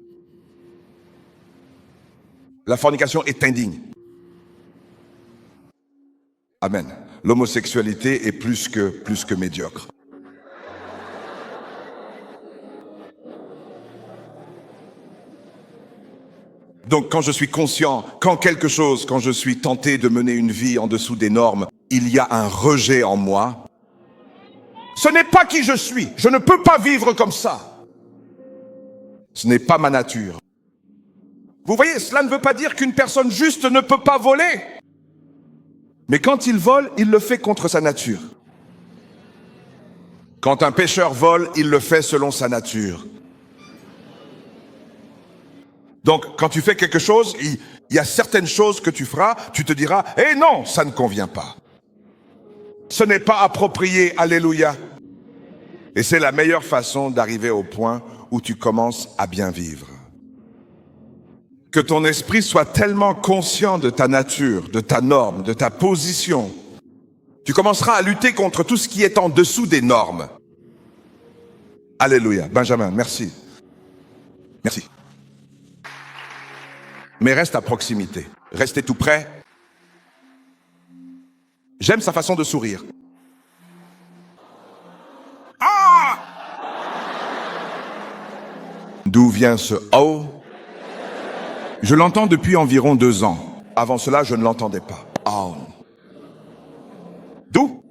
La fornication est indigne. Amen. L'homosexualité est plus que médiocre. Donc quand je suis conscient, quand je suis tenté de mener une vie en dessous des normes, il y a un rejet en moi. Ce n'est pas qui je suis. Je ne peux pas vivre comme ça. Ce n'est pas ma nature. Vous voyez, cela ne veut pas dire qu'une personne juste ne peut pas voler. Mais quand il vole, il le fait contre sa nature. Quand un pécheur vole, il le fait selon sa nature. Donc, quand tu fais quelque chose, il y a certaines choses que tu feras, tu te diras, « Eh non, ça ne convient pas. Ce n'est pas approprié, alléluia. » Et c'est la meilleure façon d'arriver au point où tu commences à bien vivre. Que ton esprit soit tellement conscient de ta nature, de ta norme, de ta position. Tu commenceras à lutter contre tout ce qui est en dessous des normes. Alléluia. Benjamin, merci. Merci. Mais reste à proximité. Restez tout près. J'aime sa façon de sourire. Ah! D'où vient ce « oh » ? Je l'entends depuis environ 2 ans. Avant cela, je ne l'entendais pas. Oh. D'où?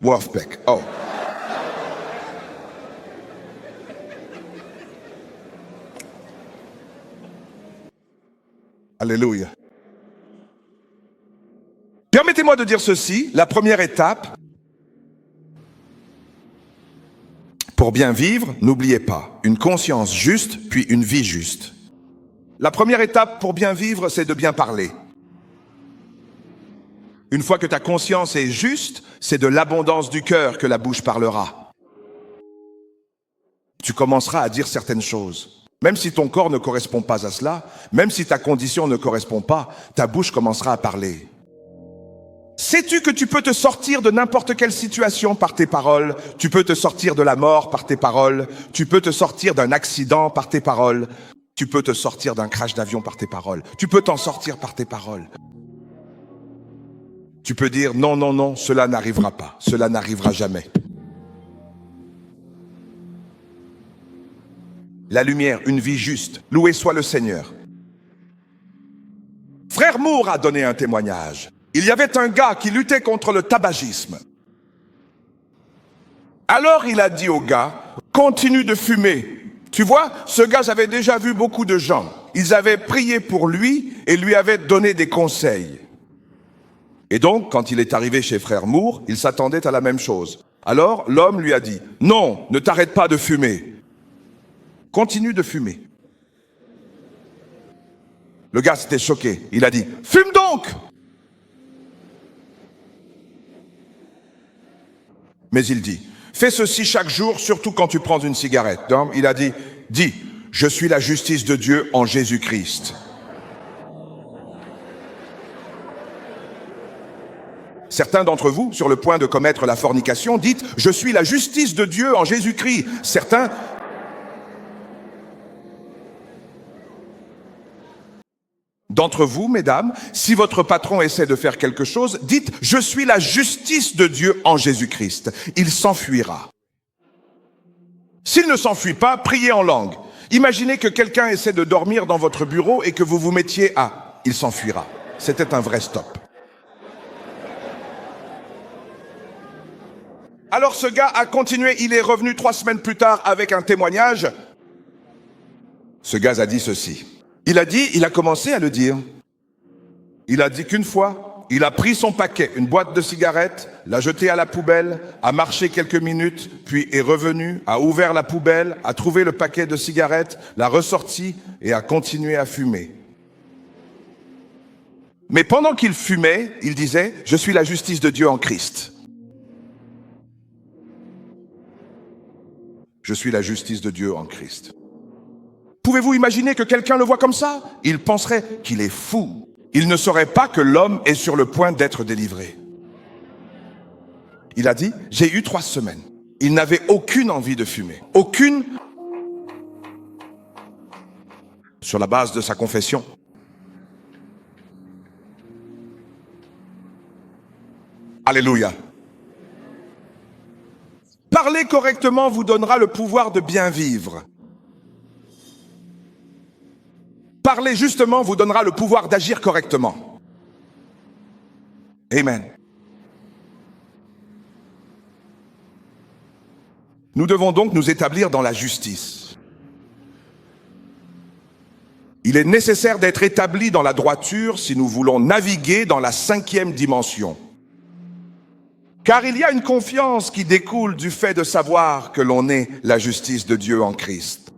Wolfpack. Oh. Alléluia. Permettez-moi de dire ceci, la première étape, pour bien vivre, n'oubliez pas, une conscience juste, puis une vie juste. La première étape pour bien vivre, c'est de bien parler. Une fois que ta conscience est juste, c'est de l'abondance du cœur que la bouche parlera. Tu commenceras à dire certaines choses. Même si ton corps ne correspond pas à cela, même si ta condition ne correspond pas, ta bouche commencera à parler. Sais-tu que tu peux te sortir de n'importe quelle situation par tes paroles? Tu peux te sortir de la mort par tes paroles. Tu peux te sortir d'un accident par tes paroles. Tu peux te sortir d'un crash d'avion par tes paroles. Tu peux t'en sortir par tes paroles. Tu peux dire non, non, non, cela n'arrivera pas. Cela n'arrivera jamais. La lumière, une vie juste. Loué soit le Seigneur. Frère Moore a donné un témoignage. Il y avait un gars qui luttait contre le tabagisme. Alors il a dit au gars, continue de fumer. Tu vois, ce gars, j'avais déjà vu beaucoup de gens. Ils avaient prié pour lui et lui avaient donné des conseils. Et donc, quand il est arrivé chez Frère Moore, il s'attendait à la même chose. Alors, l'homme lui a dit, non, ne t'arrête pas de fumer. Continue de fumer. Le gars s'était choqué. Il a dit, fume donc! Mais il dit, fais ceci chaque jour, surtout quand tu prends une cigarette. Donc, il a dit, dis, je suis la justice de Dieu en Jésus-Christ. Certains d'entre vous, sur le point de commettre la fornication, dites, je suis la justice de Dieu en Jésus-Christ. Certains... D'entre vous, mesdames, si votre patron essaie de faire quelque chose, dites « Je suis la justice de Dieu en Jésus-Christ ». Il s'enfuira. S'il ne s'enfuit pas, priez en langue. Imaginez que quelqu'un essaie de dormir dans votre bureau et que vous vous mettiez à « Il s'enfuira ». C'était un vrai stop. Alors ce gars a continué, il est revenu 3 semaines plus tard avec un témoignage. Ce gars a dit ceci. Il a commencé à le dire. Il a dit qu'une fois, il a pris son paquet, une boîte de cigarettes, l'a jeté à la poubelle, a marché quelques minutes, puis est revenu, a ouvert la poubelle, a trouvé le paquet de cigarettes, l'a ressorti et a continué à fumer. Mais pendant qu'il fumait, il disait « Je suis la justice de Dieu en Christ ». Je suis la justice de Dieu en Christ. Pouvez-vous imaginer que quelqu'un le voit comme ça? Il penserait qu'il est fou. Il ne saurait pas que l'homme est sur le point d'être délivré. Il a dit, j'ai eu 3 semaines. Il n'avait aucune envie de fumer. Aucune. Sur la base de sa confession. Alléluia. Parler correctement vous donnera le pouvoir de bien vivre. Parler justement vous donnera le pouvoir d'agir correctement. Amen. Nous devons donc nous établir dans la justice. Il est nécessaire d'être établi dans la droiture si nous voulons naviguer dans la 5e dimension. Car il y a une confiance qui découle du fait de savoir que l'on est la justice de Dieu en Christ.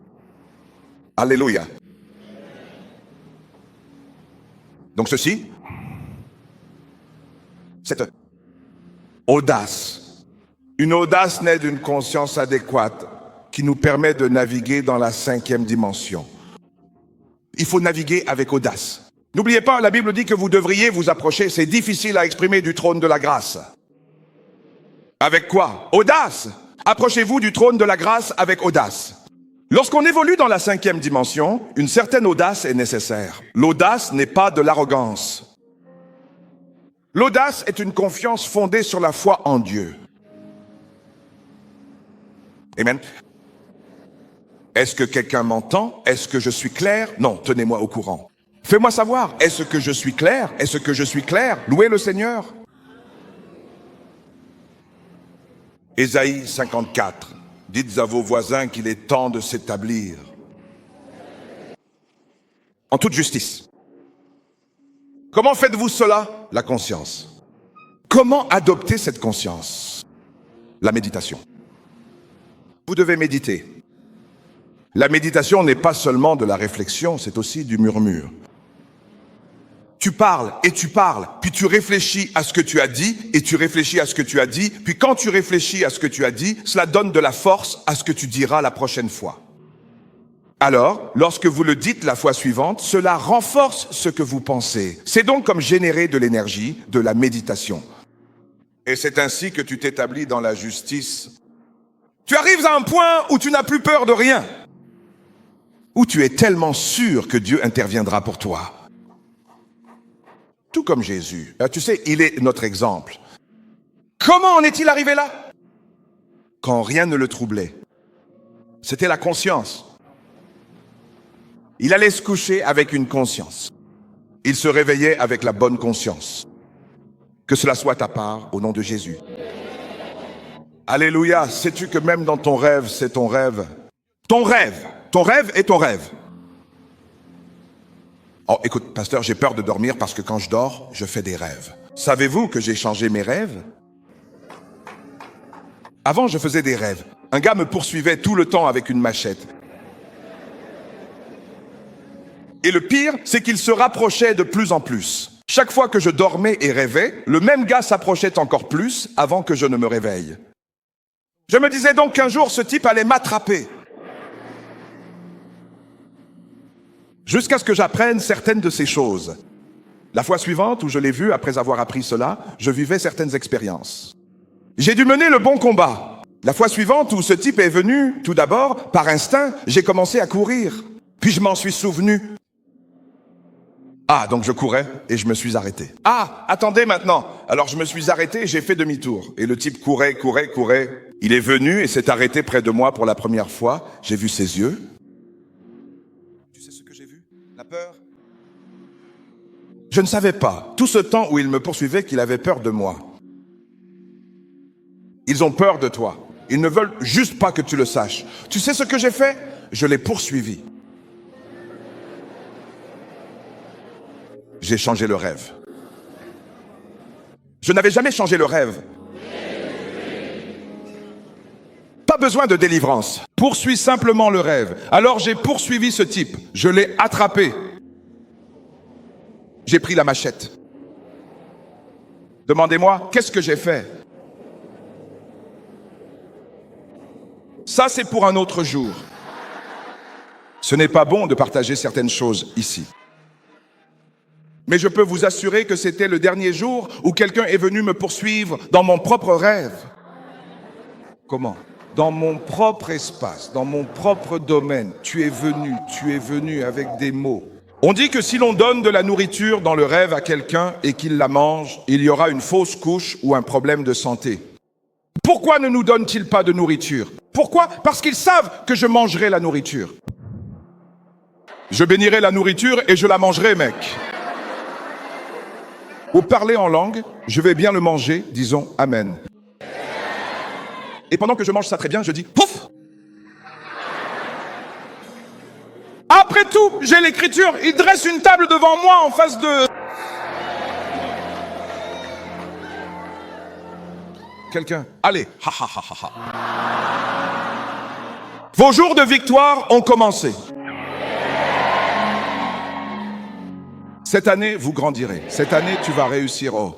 Alléluia. Donc ceci, cette audace. Une audace naît d'une conscience adéquate qui nous permet de naviguer dans la 5e dimension. Il faut naviguer avec audace. N'oubliez pas, la Bible dit que vous devriez vous approcher, c'est difficile à exprimer, du trône de la grâce. Avec quoi? Audace. Approchez-vous du trône de la grâce avec audace. Lorsqu'on évolue dans la 5e dimension, une certaine audace est nécessaire. L'audace n'est pas de l'arrogance. L'audace est une confiance fondée sur la foi en Dieu. Amen. Est-ce que quelqu'un m'entend? Est-ce que je suis clair? Non, tenez-moi au courant. Fais-moi savoir, est-ce que je suis clair? Est-ce que je suis clair? Louez le Seigneur. Ésaïe 54. Dites à vos voisins qu'il est temps de s'établir en toute justice. Comment faites-vous cela? La conscience. Comment adopter cette conscience? La méditation. Vous devez méditer. La méditation n'est pas seulement de la réflexion, c'est aussi du murmure. Tu parles, puis tu réfléchis à ce que tu as dit, et tu réfléchis à ce que tu as dit, puis quand tu réfléchis à ce que tu as dit, cela donne de la force à ce que tu diras la prochaine fois. Alors, lorsque vous le dites la fois suivante, cela renforce ce que vous pensez. C'est donc comme générer de l'énergie, de la méditation. Et c'est ainsi que tu t'établis dans la justice. Tu arrives à un point où tu n'as plus peur de rien, où tu es tellement sûr que Dieu interviendra pour toi. Tout comme Jésus. Tu sais, il est notre exemple. Comment en est-il arrivé là? Quand rien ne le troublait. C'était la conscience. Il allait se coucher avec une conscience. Il se réveillait avec la bonne conscience. Que cela soit ta part au nom de Jésus. Alléluia. Sais-tu que même dans ton rêve, c'est ton rêve? Ton rêve est ton rêve. Oh, écoute, pasteur, j'ai peur de dormir parce que quand je dors, je fais des rêves. Savez-vous que j'ai changé mes rêves? Avant, je faisais des rêves. Un gars me poursuivait tout le temps avec une machette. Et le pire, c'est qu'il se rapprochait de plus en plus. Chaque fois que je dormais et rêvais, le même gars s'approchait encore plus avant que je ne me réveille. Je me disais donc qu'un jour, ce type allait m'attraper. Jusqu'à ce que j'apprenne certaines de ces choses. La fois suivante où je l'ai vu, après avoir appris cela, je vivais certaines expériences. J'ai dû mener le bon combat. La fois suivante où ce type est venu, tout d'abord, par instinct, j'ai commencé à courir. Puis je m'en suis souvenu. Ah, donc je courais et je me suis arrêté. Ah, attendez maintenant. Alors je me suis arrêté et j'ai fait demi-tour. Et le type courait. Il est venu et s'est arrêté près de moi pour la première fois. J'ai vu ses yeux. Tu sais ce que j'ai vu? La peur. Je ne savais pas, tout ce temps où il me poursuivait, qu'il avait peur de moi. Ils ont peur de toi. Ils ne veulent juste pas que tu le saches. Tu sais ce que j'ai fait? Je l'ai poursuivi. J'ai changé le rêve. Je n'avais jamais changé le rêve. Pas besoin de délivrance. Poursuis simplement le rêve. Alors j'ai poursuivi ce type. Je l'ai attrapé. J'ai pris la machette. Demandez-moi, qu'est-ce que j'ai fait? Ça, c'est pour un autre jour. Ce n'est pas bon de partager certaines choses ici. Mais je peux vous assurer que c'était le dernier jour où quelqu'un est venu me poursuivre dans mon propre rêve. Comment? Dans mon propre espace, dans mon propre domaine. Tu es venu avec des mots. On dit que si l'on donne de la nourriture dans le rêve à quelqu'un et qu'il la mange, il y aura une fausse couche ou un problème de santé. Pourquoi ne nous donnent-ils pas de nourriture? Pourquoi? Parce qu'ils savent que je mangerai la nourriture. Je bénirai la nourriture et je la mangerai, mec. Ou parler en langue, je vais bien le manger, disons Amen. Et pendant que je mange ça très bien, je dis pouf! Après tout, j'ai l'écriture. Il dresse une table devant moi en face de... Quelqu'un. Allez. Ha, ha, ha, ha, ha. Vos jours de victoire ont commencé. Cette année, vous grandirez. Cette année, tu vas réussir. Oh.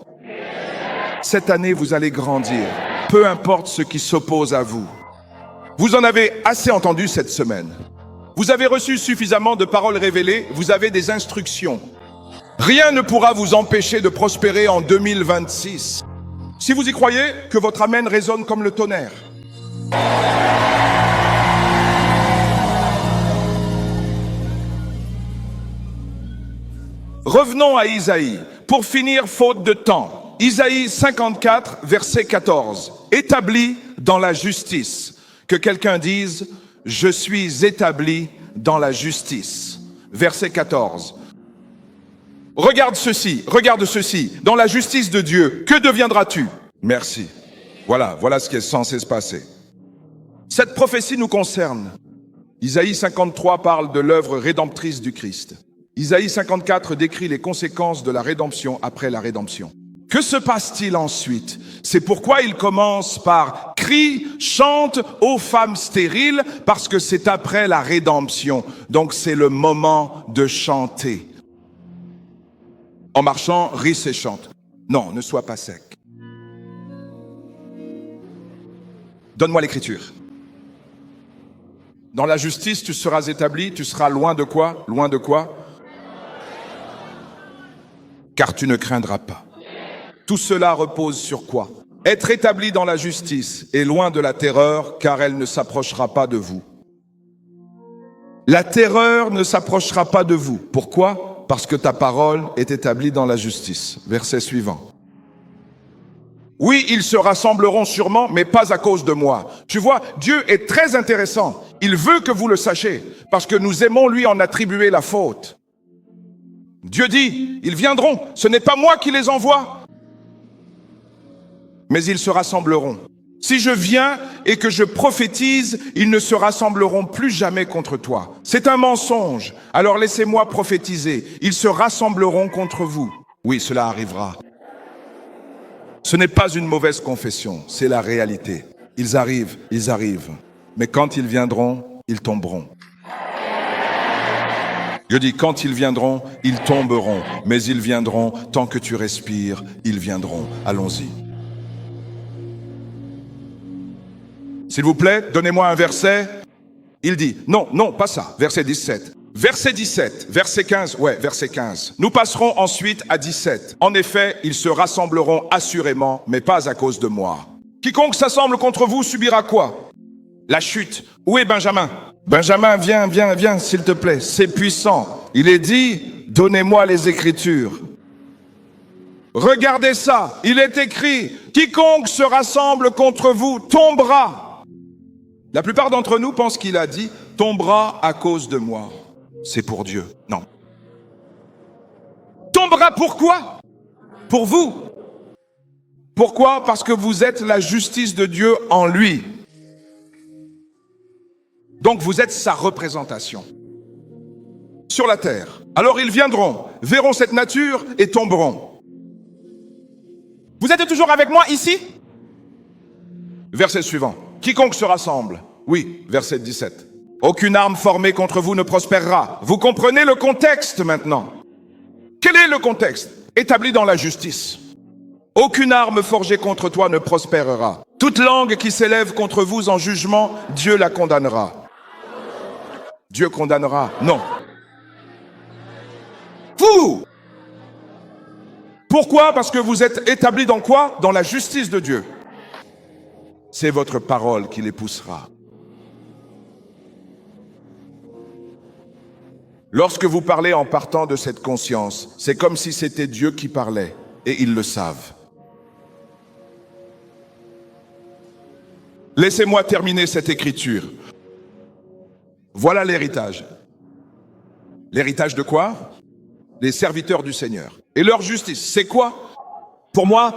Cette année, vous allez grandir. Peu importe ce qui s'oppose à vous. Vous en avez assez entendu cette semaine. Vous avez reçu suffisamment de paroles révélées. Vous avez des instructions. Rien ne pourra vous empêcher de prospérer en 2026. Si vous y croyez, que votre amen résonne comme le tonnerre. Revenons à Isaïe, pour finir faute de temps. Isaïe 54, verset 14. Établi dans la justice. Que quelqu'un dise, je suis établi dans la justice. Verset 14. Regarde ceci. Dans la justice de Dieu, que deviendras-tu? Merci. Voilà ce qui est censé se passer. Cette prophétie nous concerne. Isaïe 53 parle de l'œuvre rédemptrice du Christ. Isaïe 54 décrit les conséquences de la rédemption après la rédemption. Que se passe-t-il ensuite? C'est pourquoi il commence par crie, chante aux femmes stériles, parce que c'est après la rédemption. Donc c'est le moment de chanter. En marchant, ris et chante. Non, ne sois pas sec. Donne-moi l'écriture. Dans la justice, tu seras établi, tu seras loin de quoi? Loin de quoi? Car tu ne craindras pas. Tout cela repose sur quoi? Être établi dans la justice et loin de la terreur, car elle ne s'approchera pas de vous. La terreur ne s'approchera pas de vous. Pourquoi? Parce que ta parole est établie dans la justice. Verset suivant. Oui, ils se rassembleront sûrement, mais pas à cause de moi. Tu vois, Dieu est très intéressant. Il veut que vous le sachiez, parce que nous aimons lui en attribuer la faute. Dieu dit, ils viendront, ce n'est pas moi qui les envoie, mais ils se rassembleront. Si je viens et que je prophétise, ils ne se rassembleront plus jamais contre toi. C'est un mensonge, alors laissez-moi prophétiser. Ils se rassembleront contre vous. Oui, cela arrivera. Ce n'est pas une mauvaise confession, c'est la réalité. Ils arrivent. Mais quand ils viendront, ils tomberont. Je dis, quand ils viendront, ils tomberont. Mais ils viendront, tant que tu respires, ils viendront. Allons-y. S'il vous plaît, donnez-moi un verset. Il dit, non, pas ça. Verset 17. Verset 17, verset 15, verset 15. Nous passerons ensuite à 17. En effet, ils se rassembleront assurément, mais pas à cause de moi. Quiconque s'assemble contre vous subira quoi? La chute. Où est Benjamin? Benjamin, viens, s'il te plaît. C'est puissant. Il est dit, donnez-moi les Écritures. Regardez ça, il est écrit, quiconque se rassemble contre vous tombera. La plupart d'entre nous pensent qu'il a dit, tombera à cause de moi. C'est pour Dieu. Non. Tombera pourquoi? Pour vous. Pourquoi? Parce que vous êtes la justice de Dieu en lui. Donc vous êtes sa représentation sur la terre. Alors ils viendront, verront cette nature et tomberont. Vous êtes toujours avec moi ici? Verset suivant. Quiconque se rassemble. Oui, verset 17. Aucune arme formée contre vous ne prospérera. Vous comprenez le contexte maintenant? Quel est le contexte? Établi dans la justice. Aucune arme forgée contre toi ne prospérera. Toute langue qui s'élève contre vous en jugement, Dieu la condamnera. Dieu condamnera? Non. Vous! Pourquoi? Parce que vous êtes établi dans quoi? Dans la justice de Dieu. C'est votre parole qui les poussera. Lorsque vous parlez en partant de cette conscience, c'est comme si c'était Dieu qui parlait, et ils le savent. Laissez-moi terminer cette écriture. Voilà l'héritage. L'héritage de quoi? Les serviteurs du Seigneur. Et leur justice, c'est quoi? Pour moi,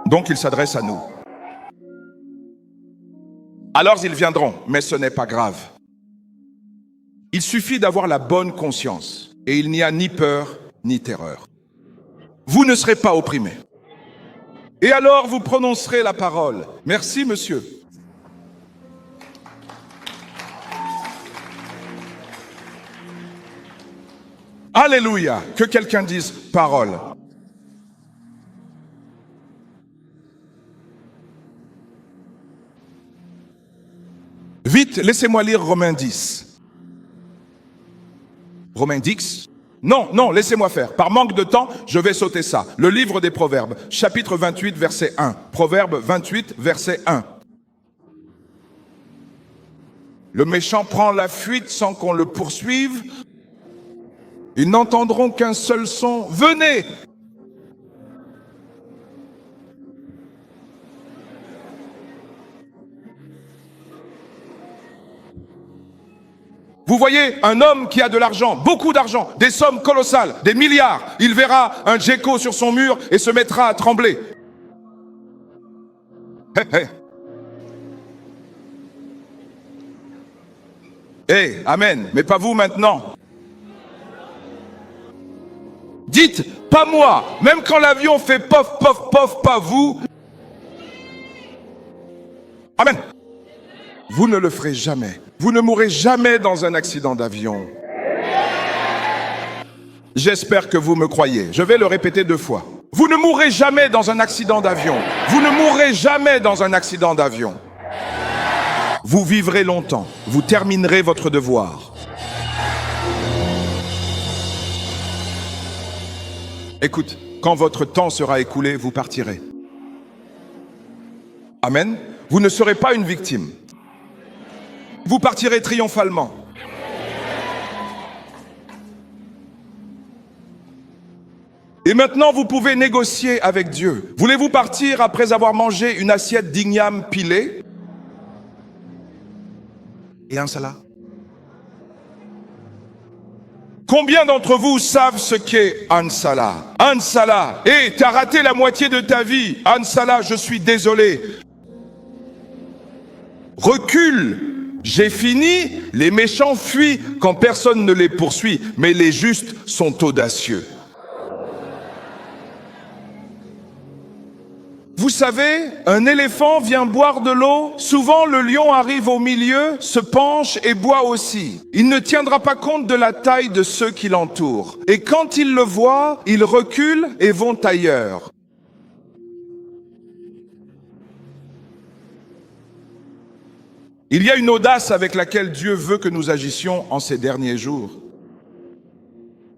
donc il s'adresse à nous. Alors ils viendront, mais ce n'est pas grave. Il suffit d'avoir la bonne conscience et il n'y a ni peur ni terreur. Vous ne serez pas opprimés. Et alors vous prononcerez la parole. Merci, monsieur. Alléluia. Que quelqu'un dise parole. Vite, laissez-moi lire Romains 10. Romains 10? Non, laissez-moi faire. Par manque de temps, je vais sauter ça. Le livre des Proverbes, chapitre 28, verset 1. Proverbe 28, verset 1. Le méchant prend la fuite sans qu'on le poursuive. Ils n'entendront qu'un seul son. Venez! Vous voyez un homme qui a de l'argent, beaucoup d'argent, des sommes colossales, des milliards. Il verra un gecko sur son mur et se mettra à trembler. Amen. Mais pas vous maintenant. Dites, pas moi. Même quand l'avion fait pof, pof, pof, pas vous. Amen. Vous ne le ferez jamais. Vous ne mourrez jamais dans un accident d'avion. J'espère que vous me croyez. Je vais le répéter 2 fois. Vous ne mourrez jamais dans un accident d'avion. Vous ne mourrez jamais dans un accident d'avion. Vous vivrez longtemps. Vous terminerez votre devoir. Écoute, quand votre temps sera écoulé, vous partirez. Amen. Vous ne serez pas une victime. Vous partirez triomphalement. Et maintenant, vous pouvez négocier avec Dieu. Voulez-vous partir après avoir mangé une assiette d'igname pilée et un salat? Combien d'entre vous savent ce qu'est un salat? Un salat. Hé, t'as raté la moitié de ta vie. Un salat, je suis désolé. Recule. J'ai fini. Les méchants fuient quand personne ne les poursuit, mais les justes sont audacieux. Vous savez, un éléphant vient boire de l'eau. Souvent, le lion arrive au milieu, se penche et boit aussi. Il ne tiendra pas compte de la taille de ceux qui l'entourent. Et quand ils le voient, ils reculent et vont ailleurs. Il y a une audace avec laquelle Dieu veut que nous agissions en ces derniers jours.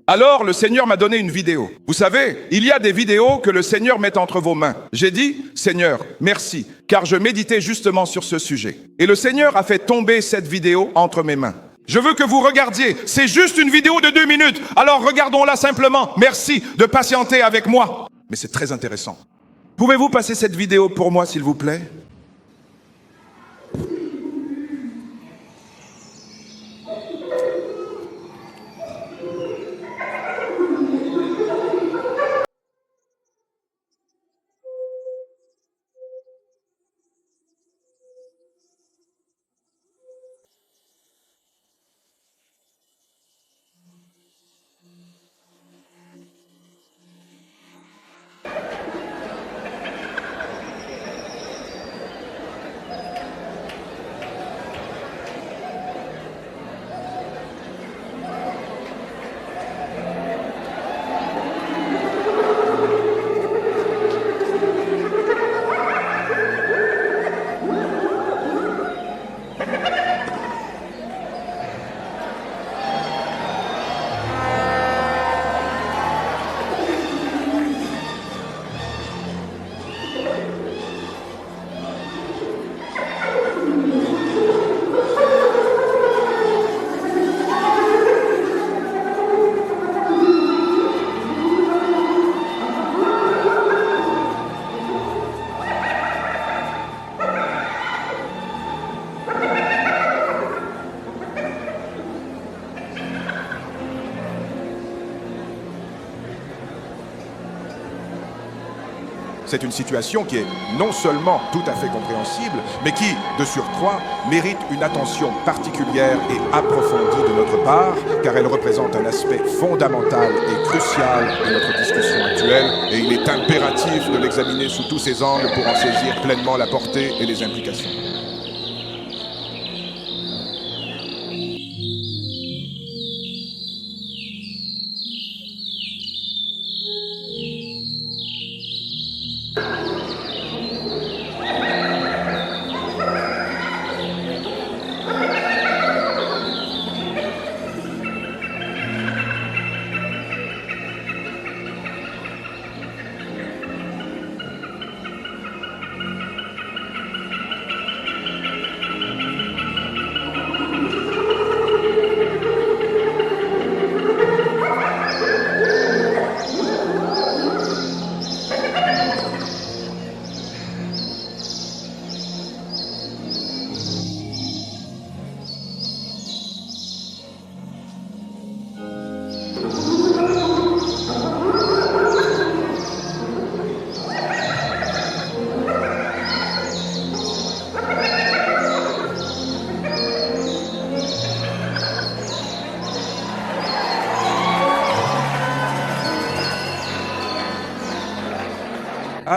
Alors, le Seigneur m'a donné une vidéo. Vous savez, il y a des vidéos que le Seigneur met entre vos mains. J'ai dit, Seigneur, merci, car je méditais justement sur ce sujet. Et le Seigneur a fait tomber cette vidéo entre mes mains. Je veux que vous regardiez. C'est juste une vidéo de 2 minutes. Alors regardons-la simplement. Merci de patienter avec moi. Mais c'est très intéressant. Pouvez-vous passer cette vidéo pour moi, s'il vous plaît ? C'est une situation qui est non seulement tout à fait compréhensible, mais qui, de surcroît, mérite une attention particulière et approfondie de notre part, car elle représente un aspect fondamental et crucial de notre discussion actuelle, et il est impératif de l'examiner sous tous ses angles pour en saisir pleinement la portée et les implications.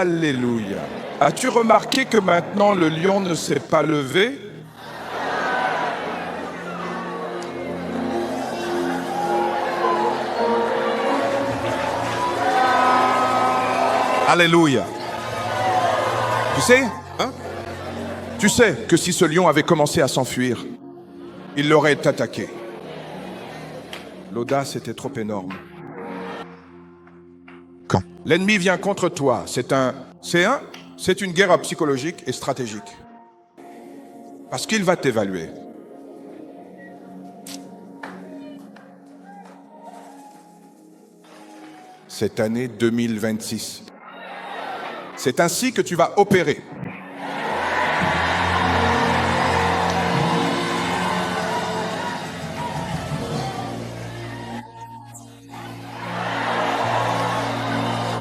Alléluia. As-tu remarqué que maintenant le lion ne s'est pas levé? Alléluia. Tu sais, tu sais que si ce lion avait commencé à s'enfuir, il l'aurait attaqué. L'audace était trop énorme. Quand l'ennemi vient contre toi, c'est une guerre psychologique et stratégique. Parce qu'il va t'évaluer. Cette année 2026. C'est ainsi que tu vas opérer.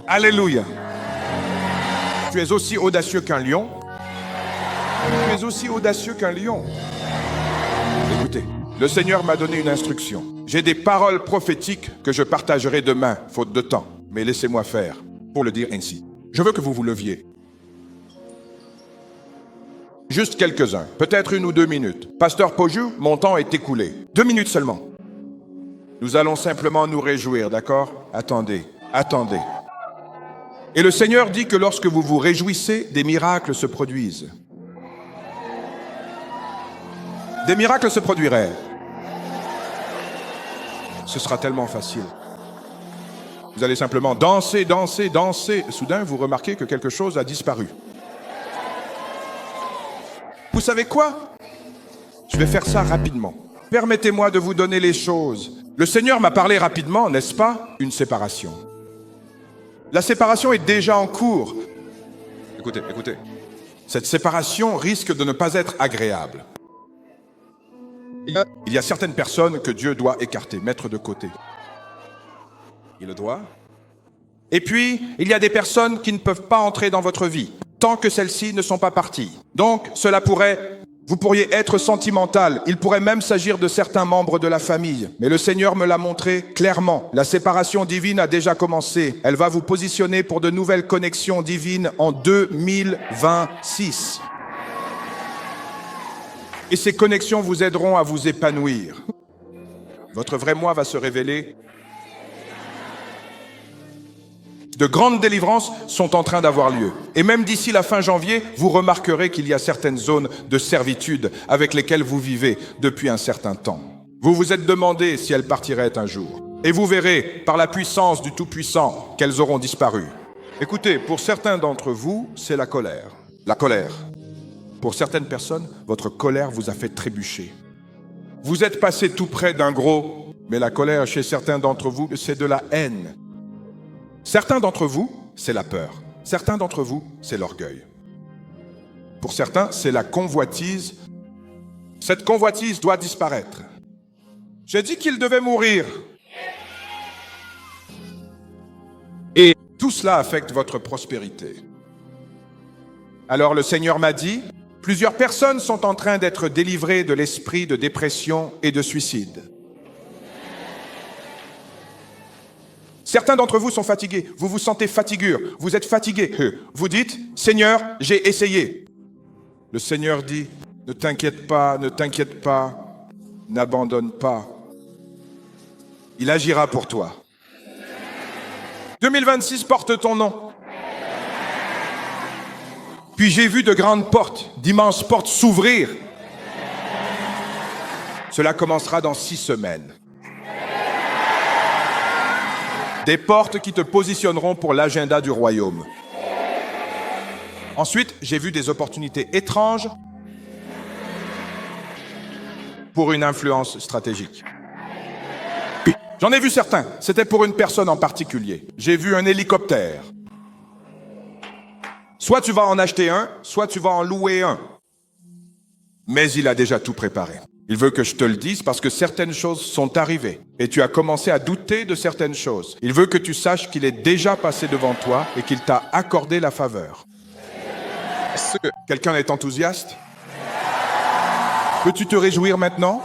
Alléluia. Tu es aussi audacieux qu'un lion. Tu es aussi audacieux qu'un lion. Écoutez, le Seigneur m'a donné une instruction. J'ai des paroles prophétiques que je partagerai demain, faute de temps. Mais laissez-moi faire, pour le dire ainsi. Je veux que vous vous leviez. Juste quelques-uns, peut-être 1 ou 2 minutes. Pasteur Pojou, mon temps est écoulé. 2 minutes seulement. Nous allons simplement nous réjouir, d'accord? Attendez, attendez. Et le Seigneur dit que lorsque vous vous réjouissez, des miracles se produisent. Des miracles se produiraient. Ce sera tellement facile. Vous allez simplement danser, danser, danser. Soudain, vous remarquez que quelque chose a disparu. Vous savez quoi? Je vais faire ça rapidement. Permettez-moi de vous donner les choses. Le Seigneur m'a parlé rapidement, n'est-ce pas? Une séparation. La séparation est déjà en cours. Écoutez, écoutez. Cette séparation risque de ne pas être agréable. Il y a certaines personnes que Dieu doit écarter, mettre de côté. Il le doit. Et puis, il y a des personnes qui ne peuvent pas entrer dans votre vie, tant que celles-ci ne sont pas parties. Donc, vous pourriez être sentimental. Il pourrait même s'agir de certains membres de la famille. Mais le Seigneur me l'a montré clairement. La séparation divine a déjà commencé. Elle va vous positionner pour de nouvelles connexions divines en 2026. Et ces connexions vous aideront à vous épanouir. Votre vrai moi va se révéler. De grandes délivrances sont en train d'avoir lieu. Et même d'ici la fin janvier, vous remarquerez qu'il y a certaines zones de servitude avec lesquelles vous vivez depuis un certain temps. Vous vous êtes demandé si elles partiraient un jour. Et vous verrez, par la puissance du Tout-Puissant, qu'elles auront disparu. Écoutez, pour certains d'entre vous, c'est la colère. La colère. Pour certaines personnes, votre colère vous a fait trébucher. Vous êtes passé tout près d'un gros, mais la colère chez certains d'entre vous, c'est de la haine. Certains d'entre vous, c'est la peur. Certains d'entre vous, c'est l'orgueil. Pour certains, c'est la convoitise. Cette convoitise doit disparaître. J'ai dit qu'il devait mourir. Et tout cela affecte votre prospérité. Alors le Seigneur m'a dit, plusieurs personnes sont en train d'être délivrées de l'esprit de dépression et de suicide. Certains d'entre vous sont fatigués, vous vous sentez fatigué, vous êtes fatigué. Vous dites, Seigneur, j'ai essayé. Le Seigneur dit, ne t'inquiète pas, n'abandonne pas. Il agira pour toi. 2026 porte ton nom. Puis j'ai vu de grandes portes, d'immenses portes s'ouvrir. Cela commencera dans 6 semaines. Des portes qui te positionneront pour l'agenda du royaume. Ensuite, j'ai vu des opportunités étranges pour une influence stratégique. J'en ai vu certains. C'était pour une personne en particulier. J'ai vu un hélicoptère. Soit tu vas en acheter un, soit tu vas en louer un. Mais il a déjà tout préparé. Il veut que je te le dise parce que certaines choses sont arrivées et tu as commencé à douter de certaines choses. Il veut que tu saches qu'il est déjà passé devant toi et qu'il t'a accordé la faveur. Est-ce que quelqu'un est enthousiaste? Peux-tu te réjouir maintenant?